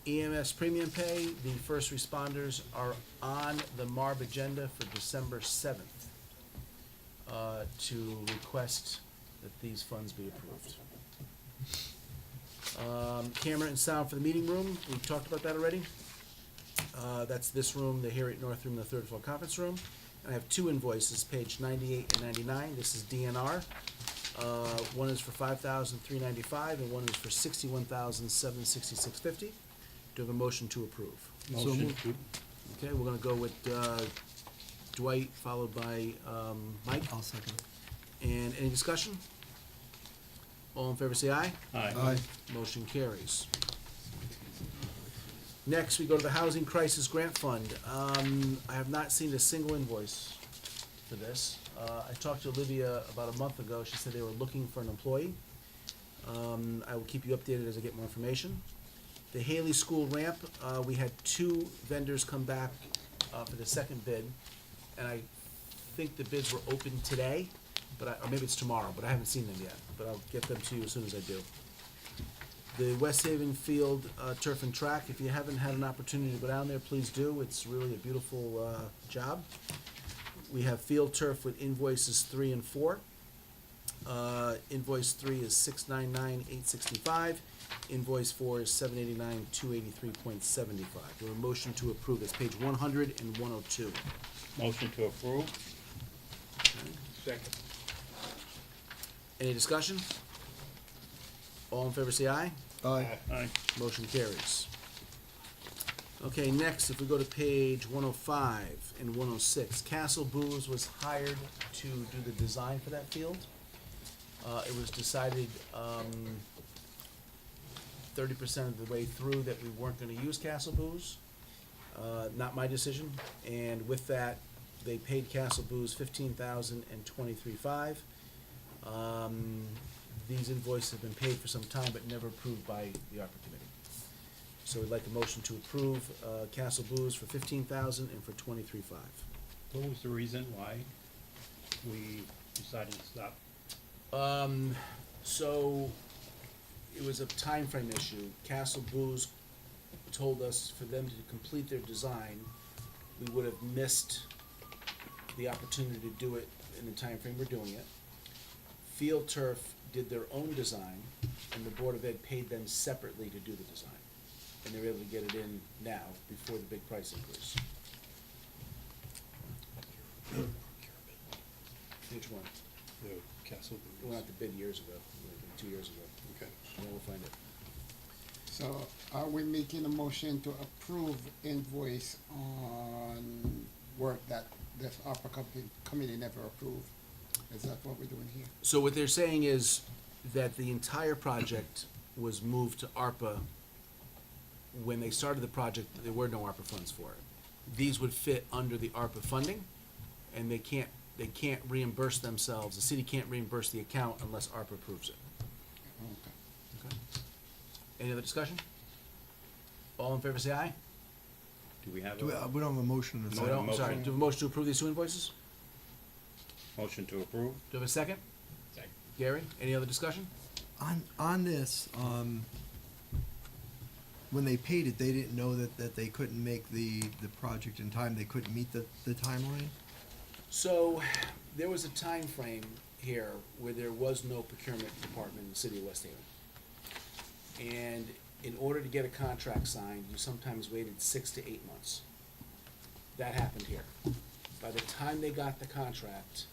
EMS premium pay, the first responders are on the MARB agenda for December 7th to request that these funds be approved. Camera and sound for the meeting room, we've talked about that already. That's this room, the Harriet North room, the 3rd floor conference room. And I have 2 invoices, page 98 and 99. This is DNR. One is for $5,395 and one is for $61,766.50. Do you have a motion to approve? Motion. Okay, we're gonna go with Dwight, followed by Mike. I'll second. And any discussion? All in favor, say aye. Aye. Motion carries. Next, we go to the Housing Crisis Grant Fund. I have not seen a single invoice for this. I talked to Olivia about a month ago. She said they were looking for an employee. I will keep you updated as I get more information. The Haley School ramp, we had 2 vendors come back for the second bid, and I think the bids were open today, or maybe it's tomorrow, but I haven't seen them yet. But I'll get them to you as soon as I do. The West Haven Field Turf and Track, if you haven't had an opportunity to go down there, please do. It's really a beautiful job. We have field turf with invoices 3 and 4. Invoice 3 is $699,865, invoice for is $789,283.75. Do I have a motion to approve? That's page 100 and 102. Motion to approve? Second. Any discussion? All in favor say aye. Aye. Aye. Motion carries. Okay, next, if we go to page 105 and 106, Castle Booze was hired to do the design for that field. It was decided 30% of the way through that we weren't gonna use Castle Booze. Not my decision, and with that, they paid Castle Booze $15,023.5. These invoices have been paid for some time, but never approved by the ARPA committee. So we'd like a motion to approve, Castle Booze for $15,000 and for $23,500. What was the reason why we decided to stop? So it was a time frame issue. Castle Booze told us for them to complete their design, we would have missed the opportunity to do it in the time frame we're doing it. Field Turf did their own design, and the Board of Ed paid them separately to do the design. And they were able to get it in now, before the big price increase. Which one? The Castle We went out to bid years ago, like 2 years ago. Okay. Yeah, we'll find it. So are we making a motion to approve invoice on work that this ARPA committee never approved? Is that what we're doing here? So what they're saying is that the entire project was moved to ARPA. When they started the project, there were no ARPA funds for it. These would fit under the ARPA funding, and they can't reimburse themselves, the city can't reimburse the account unless ARPA approves it. Okay. Okay. Any other discussion? All in favor say aye. Do we have Do we, a we don't have a motion in a No, second. No, I'm sorry, motion. do we have a motion to approve these two invoices? motion to approve? Do we have a second? Second. Gary, any other discussion? On this, when they paid it, they didn't know that they couldn't make the project in time, they couldn't meet the timeline? So, there was a time frame here where there was no procurement department in the city of West Haven. And in order to get a contract signed, you sometimes waited 6 to 8 months. That happened here. By the time they got the contract,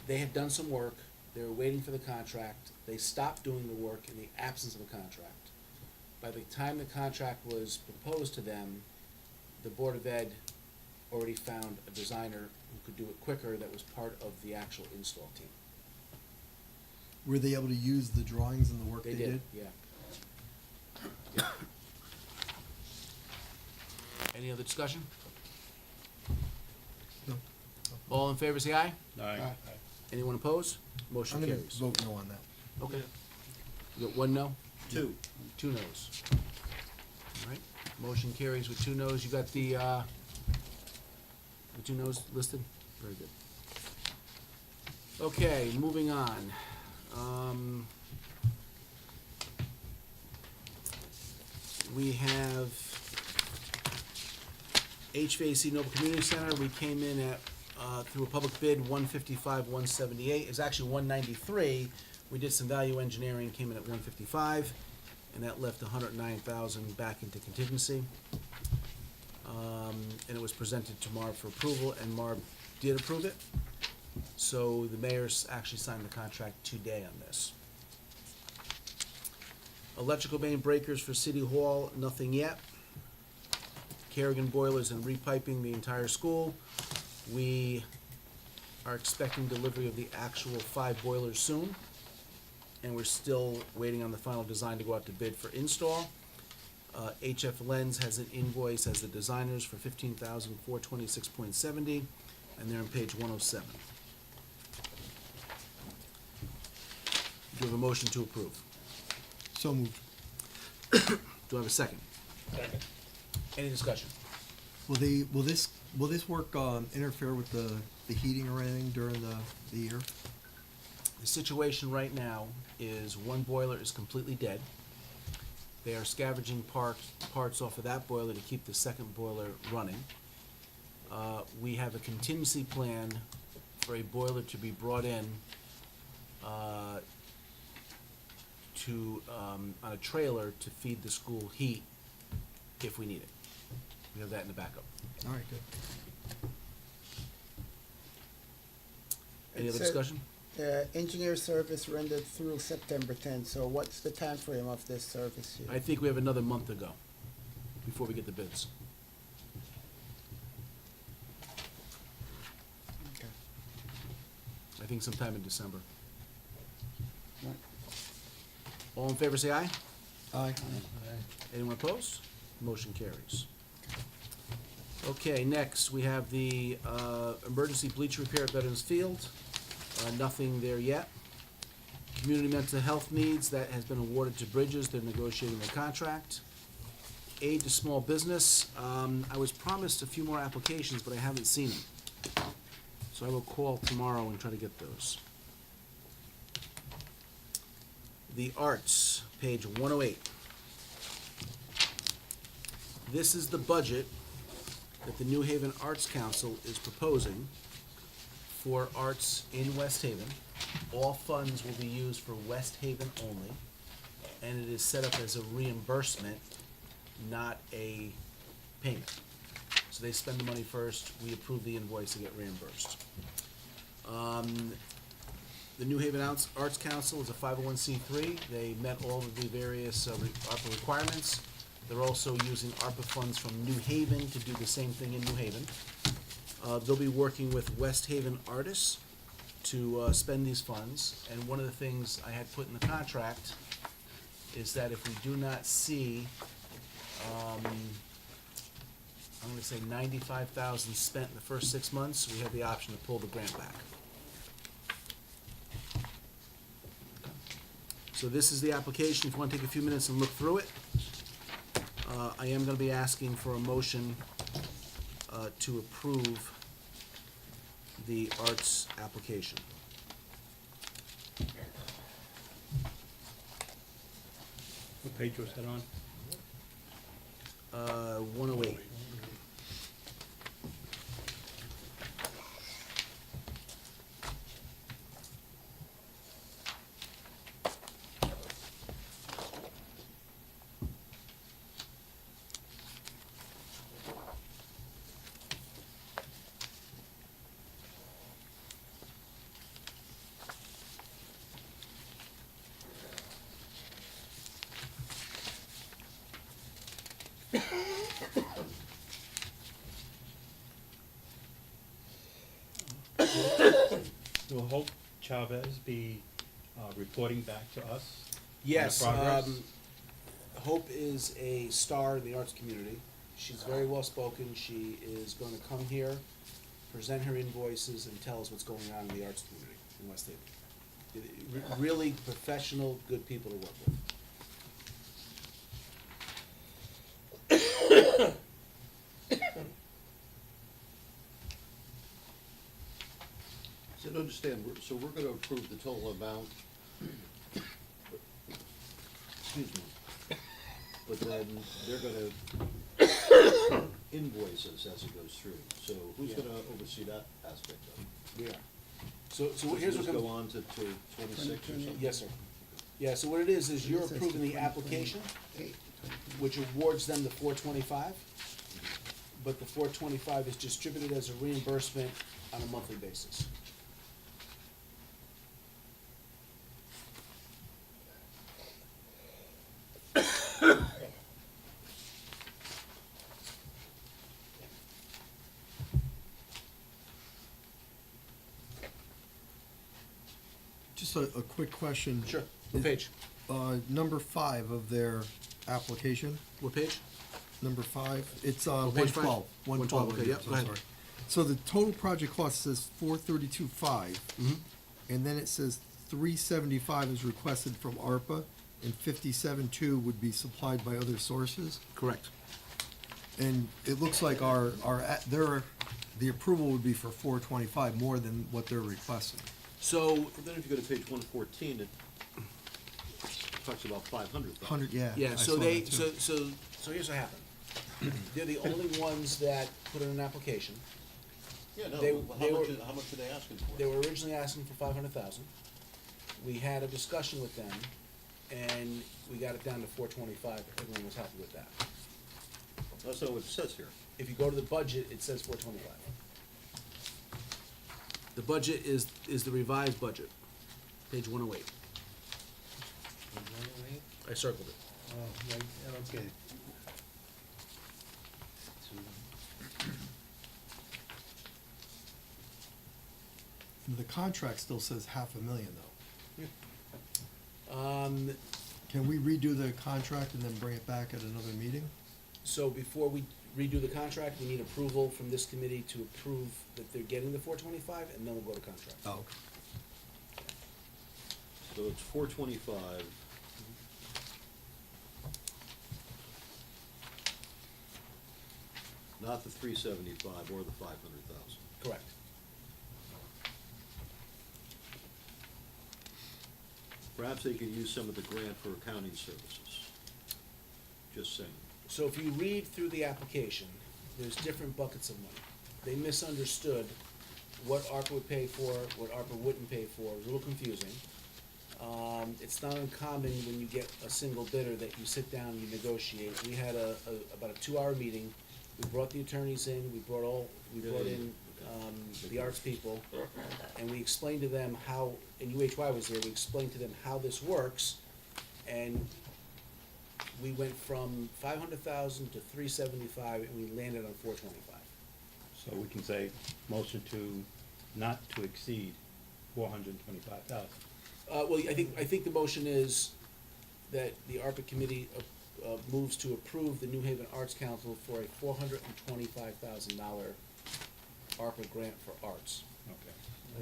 they had done some work, they were waiting for the contract, they stopped doing the work in the absence of a contract. By the time the contract was proposed to them, the Board of Ed already found a designer who could do it quicker, that was part of the actual install team. Were they able to use the drawings and the work They they did? did, yeah. Any other discussion? No. All in favor, say aye. Aye. Anyone opposed? I'm Motion gonna carries. vote no on that. Okay. You got one no? 2. 2 noes. All right, motion carries with 2 noes. You got the 2 noes listed? Very good. Okay, moving on. We have HVAC Noble Community Center. We came in at, through a public bid, 155, 178. It's actually 193. We did some value engineering, came in at 155, and that left 109,000 back into contingency. And it was presented to Marb for approval, and Marb did approve it. So the mayor's actually signed the contract today on this. Electrical main breakers for City Hall, nothing yet. Kerrigan boilers and repiping the entire school. We are expecting delivery of the actual 5 boilers soon, and we're still waiting on the final design to go out to bid for install. HF Lens has an invoice as the designers for $15,426.70, and they're on page 107. Do you have a motion to approve? So moved. Do I have a second? Second. Any discussion? Will this work interfere with the heating or anything during the year? The situation right now is one boiler is completely dead. They are scavenging parts off of that boiler to keep the second boiler running. We have a contingency plan for a boiler to be brought in to, on a trailer to feed the school heat if we need it. We have that in the backup. All right, good. Any other So- discussion? Engineer service rendered through September 10th, so what's the time frame of this service here? I think we have another month to go before we get the bids. Okay. I think sometime in December. Right. All in favor, say aye. Aye. Anyone opposed? Motion carries. Okay, next, we have the emergency bleach repair at Veterans Field. Nothing there yet. Community mental health needs, that has been awarded to Bridges, they're negotiating their contract. Aid to small business, I was promised a few more applications, but I haven't seen them. So I will call tomorrow and try to get those. The arts, page 108. This is the budget that the New Haven Arts Council is proposing for arts in West Haven. All funds will be used for West Haven only, and it is set up as a reimbursement, not a payment. So they spend the money first, we approve the invoice to get reimbursed. The New Haven Arts Council is a 501c3. They met all of the various ARPA requirements. They're also using ARPA funds from New Haven to do the same thing in New Haven. They'll be working with West Haven artists to spend these funds. And one of the things I had put in the contract is that if we do not see, I'm gonna say 95,000 spent in the first 6 months, we have the option to pull the grant back. So this is the application, if you wanna take a few minutes and look through it. I am gonna be asking for a motion to approve the arts application. What page was that on? 108. Will Hope Chavez be reporting back to us? Yes, progress? Hope is a star in the arts community. She's very well spoken. She is going to come here, present her invoices, and tell us what's going on in the arts community in West Haven. Really professional, good people to work with. So to understand, so we're gonna approve the total amount, excuse me, but then they're gonna invoice us as it goes through. So who's Yeah. gonna oversee that aspect of it? We are. So here's what Does this comes. go on to 26 or something? Yes, sir. Yeah, so what it is you're It says approving the 20, application, 8, which awards them the 425, but the 425 is distributed as a reimbursement on a monthly basis. Just a quick question. Sure. What page? Number 5 of their application, What page? number 5, it's Oh, page 112. 112, okay, yep, I'm go ahead. sorry. So the total project cost says 432.5, Mm-hmm. and then it says 375 is requested from ARPA, and 57.2 would be supplied by other sources. Correct. And it looks like the approval would be for 425, more than what they're requesting. So, But then if you go to page 114, it talks about 500,000. 100, yeah. yeah, I so saw they, that too. so here's what happened. They're the only ones that put in an application. Yeah, no, They- but they how much, were- how much are they asking for? They were originally asking for 500,000. We had a discussion with them, and we got it down to 425. Everyone was happy with that. That's not what it says here. If you go to the budget, it says 425. The budget is the revised budget, page 108. I circled it. Oh, right, okay. The contract still says $500,000 though. Can we redo the contract and then bring it back at another meeting? So before we redo the contract, we need approval from this committee to approve that they're getting the 425, and then we'll go to contract. Oh, okay. So it's 425. Not the 375 or the 500,000. Correct. Perhaps they can use some of the grant for accounting services. Just saying. So if you read through the application, there's different buckets of money. They misunderstood what ARPA would pay for, what ARPA wouldn't pay for. It was a little confusing. It's not uncommon when you get a single bidder that you sit down and you negotiate. We had about a 2-hour meeting. We brought the attorneys in, we brought in the arts people, and we explained to them how, and UHY was there, we explained to them how this works, and we went from 500,000 to 375, and we landed on 425. So we can say, motion to not to exceed 425,000. Well, I think the motion is that the ARPA committee moves to approve the New Haven Arts Council for a $425,000 ARPA grant for arts. Okay.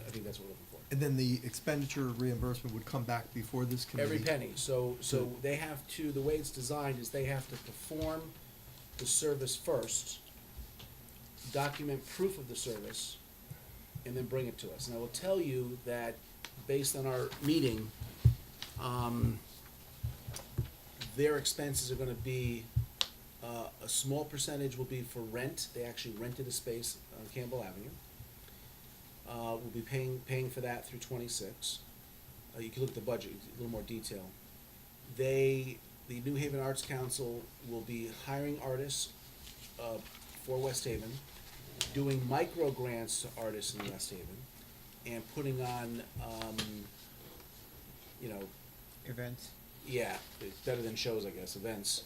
I think that's what we're looking for. And then the expenditure reimbursement would come back before this committee? Every penny. So they have to, the way it's designed is they have to perform the service first, document proof of the service, and then bring it to us. And I will tell you that based on our meeting, their expenses are gonna be, a small percentage will be for rent. They actually rented a space on Campbell Avenue. We'll be paying for that through 26. You can look at the budget, a little more detail. The New Haven Arts Council will be hiring artists, for West Haven, doing micro grants to artists in West Haven, and putting on, Events. yeah, it's better than shows, I guess, events.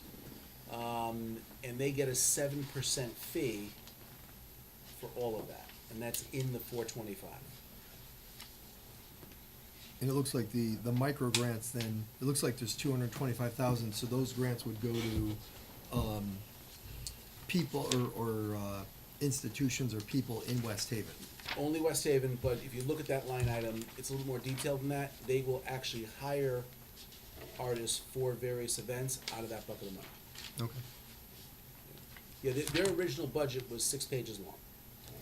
And they get a 7% fee for all of that, and that's in the 425. And it looks like the micro grants then, it looks like there's 225,000, so those grants would go to, people or institutions or people in West Haven. Only West Haven, but if you look at that line item, it's a little more detailed than that. They will actually hire artists for various events out of that bucket of money. Okay. Yeah, their original budget was 6 pages long.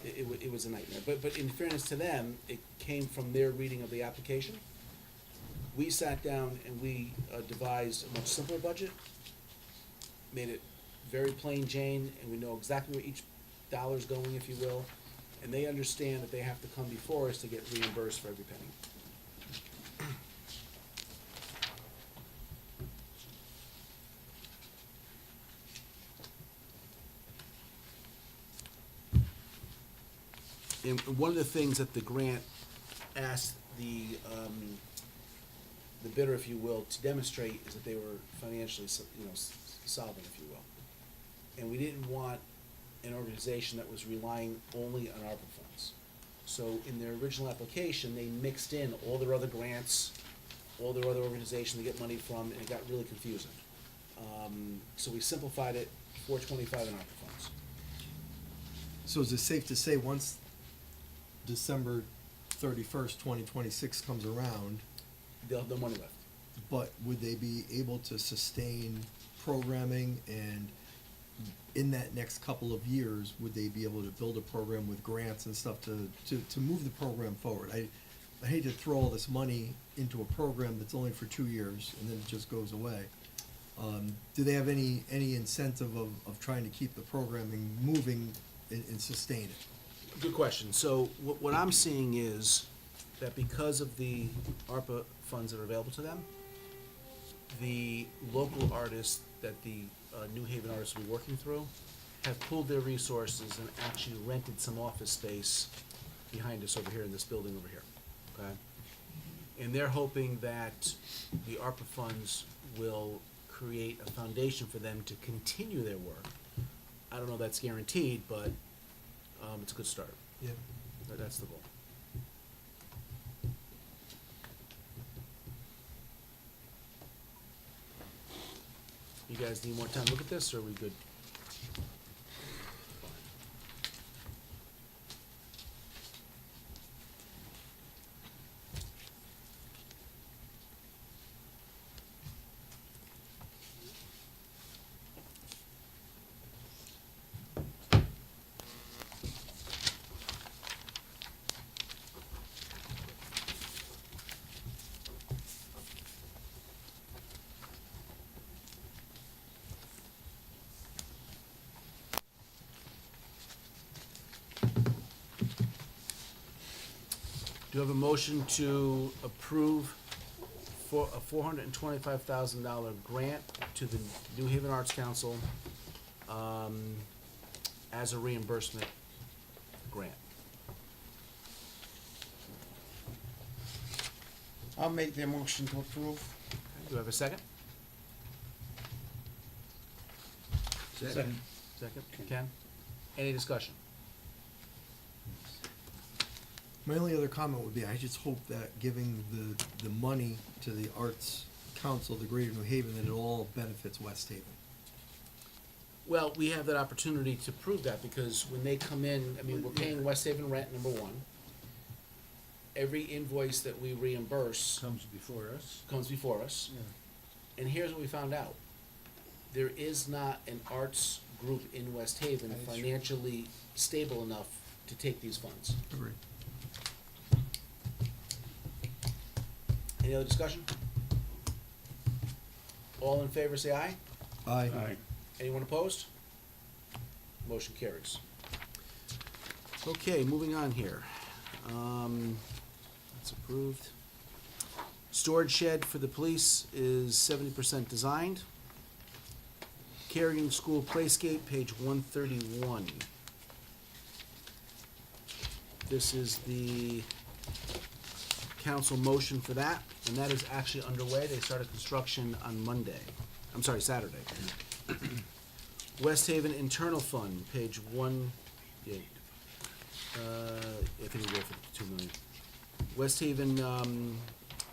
It was a nightmare. But in fairness to them, it came from their reading of the application. We sat down and we devised a much simpler budget, made it very plain Jane, and we know exactly where each dollar's going, if you will, and they understand that they have to come before us to get reimbursed for every penny. And one of the things that the grant asked the bidder, if you will, to demonstrate is that they were financially, solvent, if you will. And we didn't want an organization that was relying only on ARPA funds. So in their original application, they mixed in all their other grants, all their other organizations they get money from, and it got really confusing. So we simplified it, 425 in ARPA funds. So is it safe to say, once December 31st, 2026 comes around, They'll have no money left. but would they be able to sustain programming, and in that next couple of years, would they be able to build a program with grants and stuff to move the program forward? I hate to throw all this money into a program that's only for 2 years and then it just goes away. Do they have any incentive of trying to keep the programming moving and sustain it? Good question. So what I'm seeing is that because of the ARPA funds that are available to them, the local artists that the New Haven artists will be working through have pooled their resources and actually rented some office space behind us over here in this building over here, okay? And they're hoping that the ARPA funds will create a foundation for them to continue their work. I don't know if that's guaranteed, but it's a good start. Yeah. That's the goal. You guys need more time to look at this, or are we good? Do you have a motion to approve for a $425,000 grant to the New Haven Arts Council as a reimbursement grant? I'll make the motion to approve. Do I have a second? Second. Second, Ken? Any discussion? My only other comment would be, I just hope that giving the money to the Arts Council, the Greater New Haven, that it all benefits West Haven. Well, we have that opportunity to prove that, because when they come in, I mean, we're paying West Haven rent, number one. Every invoice that we reimburse Comes before us. comes before us. Yeah. And here's what we found out. There is not an arts group in West Haven That is true. financially stable enough to take these funds. Agreed. Any other discussion? All in favor, say aye. Aye. Aye. Anyone opposed? Motion carries. Okay, moving on here. That's approved. Storage shed for the police is 70% designed. Carrigan School Playscape, page 131. This is the council motion for that, and that is actually underway. They started construction on Monday. I'm sorry, Saturday. West Haven Internal Fund, page one, yeah, I think we go for 2 million. West Haven,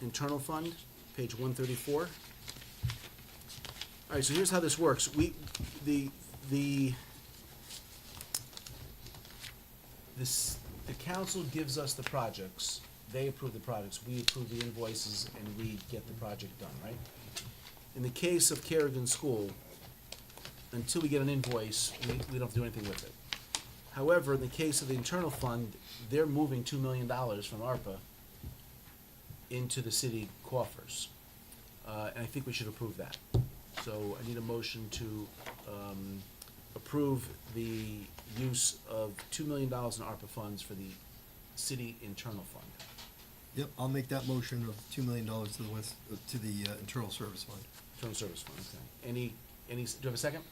Internal Fund, page 134. All right, so here's how this works. The council gives us the projects, they approve the projects, we approve the invoices, and we get the project done, right? In the case of Carrigan School, until we get an invoice, we don't have to do anything with it. However, in the case of the internal fund, they're moving $2 million from ARPA into the city coffers. And I think we should approve that. So I need a motion to approve the use of $2 million in ARPA funds for the city internal fund. Yep, I'll make that motion of $2 million to the West, to the Internal Service Fund. Internal service fund, okay. Do you have a second?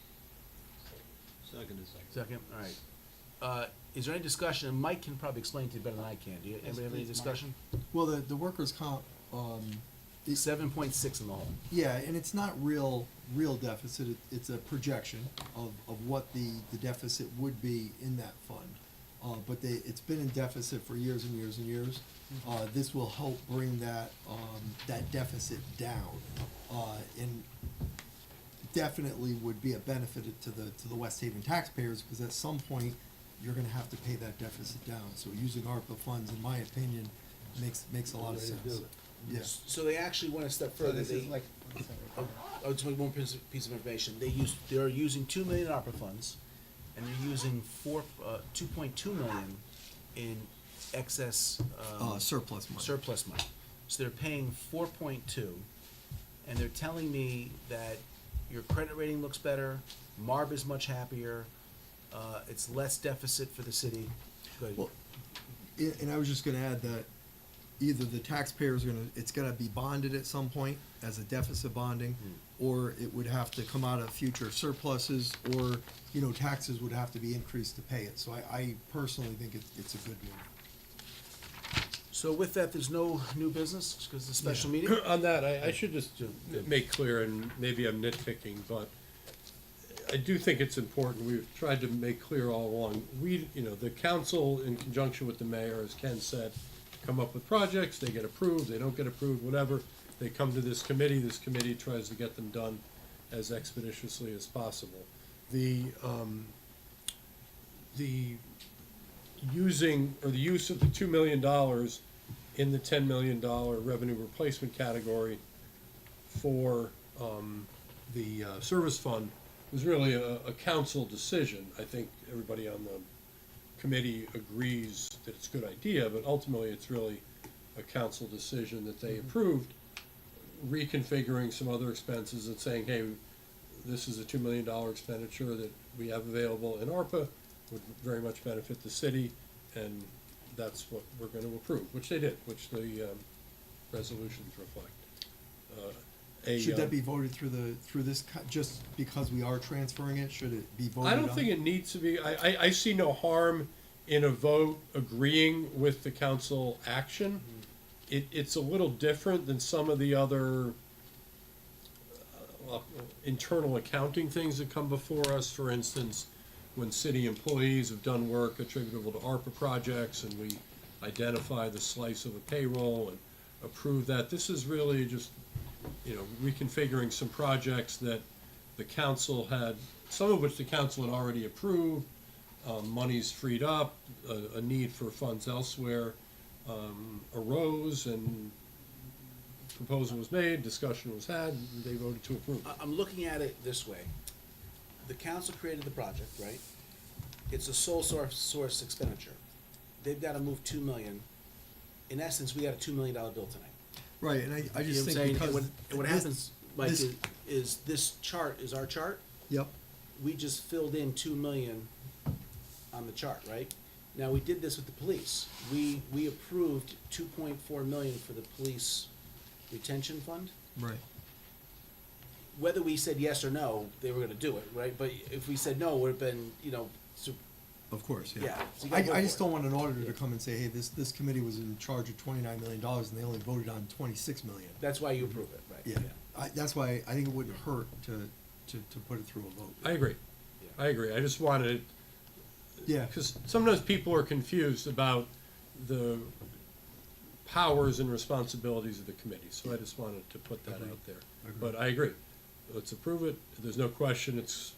Second is Second, all right. Is there any discussion, and Mike can probably explain to you better than I can, do you, anybody have any please, Mike. discussion? Well, the workers' comp, is, 7.6 in the hole. yeah, and it's not real deficit, it's a projection of what the deficit would be in that fund. But it's been in deficit for years and years and years. This will help bring that deficit down, and definitely would be a benefit to the West Haven taxpayers, because at some point, you're gonna have to pay that deficit down. So using ARPA funds, in my opinion, makes a lot of Way to do sense. it. Yes. So they actually went a step So further. this is They- like, Oh, just one piece of information. They're using $2 million ARPA funds, and they're using 2.2 million in excess, Surplus money. surplus money. So they're paying 4.2, and they're telling me that your credit rating looks better, MARB is much happier, it's less deficit for the city. Go ahead. Well, and I was just gonna add that either the taxpayer's it's gonna be bonded at some point as a deficit bonding, or it would have to come out of future surpluses, or, you know, taxes would have to be increased to pay it. So I personally think it's a good move. So with that, there's no new business, because it's a special meeting? On that, I should just make clear, and maybe I'm nitpicking, but I do think it's important, we've tried to make clear all along, the council, in conjunction with the mayor, as Ken said, come up with projects, they get approved, they don't get approved, whatever, they come to this committee tries to get them done as expeditiously as possible. The use of the $2 million in the $10 million revenue replacement category for the service fund was really a council decision. I think everybody on the committee agrees that it's a good idea, but ultimately it's really a council decision that they approved, reconfiguring some other expenses and saying, hey, this is a $2 million expenditure that we have available in ARPA, would very much benefit the city, and that's what we're going to approve, which they did, which the resolutions reflect. Should that be voted through this, just because we are transferring it? Should it be voted on? I don't think it needs to be. I see no harm in a vote agreeing with the council action. It's a little different than some of the other internal accounting things that come before us. For instance, when city employees have done work attributable to ARPA projects and we identify the slice of a payroll and approve that. This is really just, reconfiguring some projects that the council had, some of which the council had already approved, monies freed up, a need for funds elsewhere arose, and proposal was made, discussion was had, and they voted to approve. I'm looking at it this way. The council created the project, right? It's a sole source expenditure. They've got to move $2 million. In essence, we got a $2 million bill tonight. Right, and I You know just what I'm think saying? because. What this- happens, Mike, this- is this chart is our chart. Yep, We just filled in 2 million on the chart, right? Now, we did this with the police. We approved 2.4 million for the police retention fund. right. Whether we said yes or no, they were gonna do it, right? But if we said no, it would have been, Of course, yeah. yeah. So you gotta vote I just for it. don't want an auditor to come and say, hey, this committee was in charge of $29 million and they only voted on 26 million. That's why you approve it, right? Yeah, that's why I think it wouldn't hurt to put it through a vote. I agree. Yeah. I agree. I just wanted, Yeah, because sometimes people are confused about the powers and responsibilities of the committee, so I just wanted to put that out there. Agreed. But I agree. Let's approve it. There's no question it's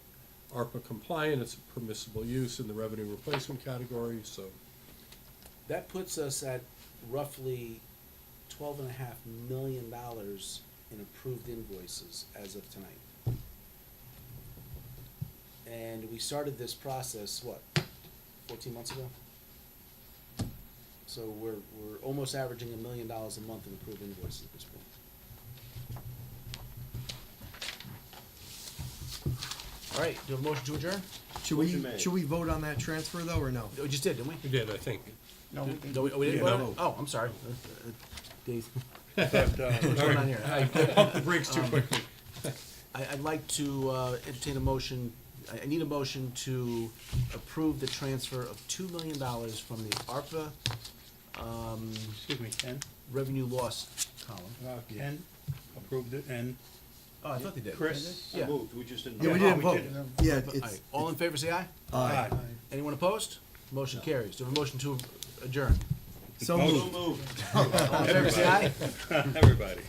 ARPA compliant, it's a permissible use in the revenue replacement category, so. That puts us at roughly $12.5 million in approved invoices as of tonight. And we started this process, 14 months ago? So we're almost averaging $1 million a month in approved invoices at this point. All right, do you have a motion to adjourn? Motion made. should we vote on that transfer though, or no? We just did, didn't we? We did, I think. No, we can. No, we didn't Yeah, vote? no. Oh, I'm sorry. Dave, But, what's going on here? I pumped the brakes too quickly. I'd like to entertain a motion, I need a motion to approve the transfer of $2 million from the ARPA excuse me, Ken, revenue loss column. Ken approved it, and Oh, I thought they did. Chris. Yeah. I moved, we just didn't. Yeah, we Yeah, didn't we vote. didn't. Yeah, All right, it's, all in favor, say aye. aye. Anyone opposed? Motion carries. Do we have a motion to adjourn? So Motion. moved. So moved. All in favor, say aye. Everybody.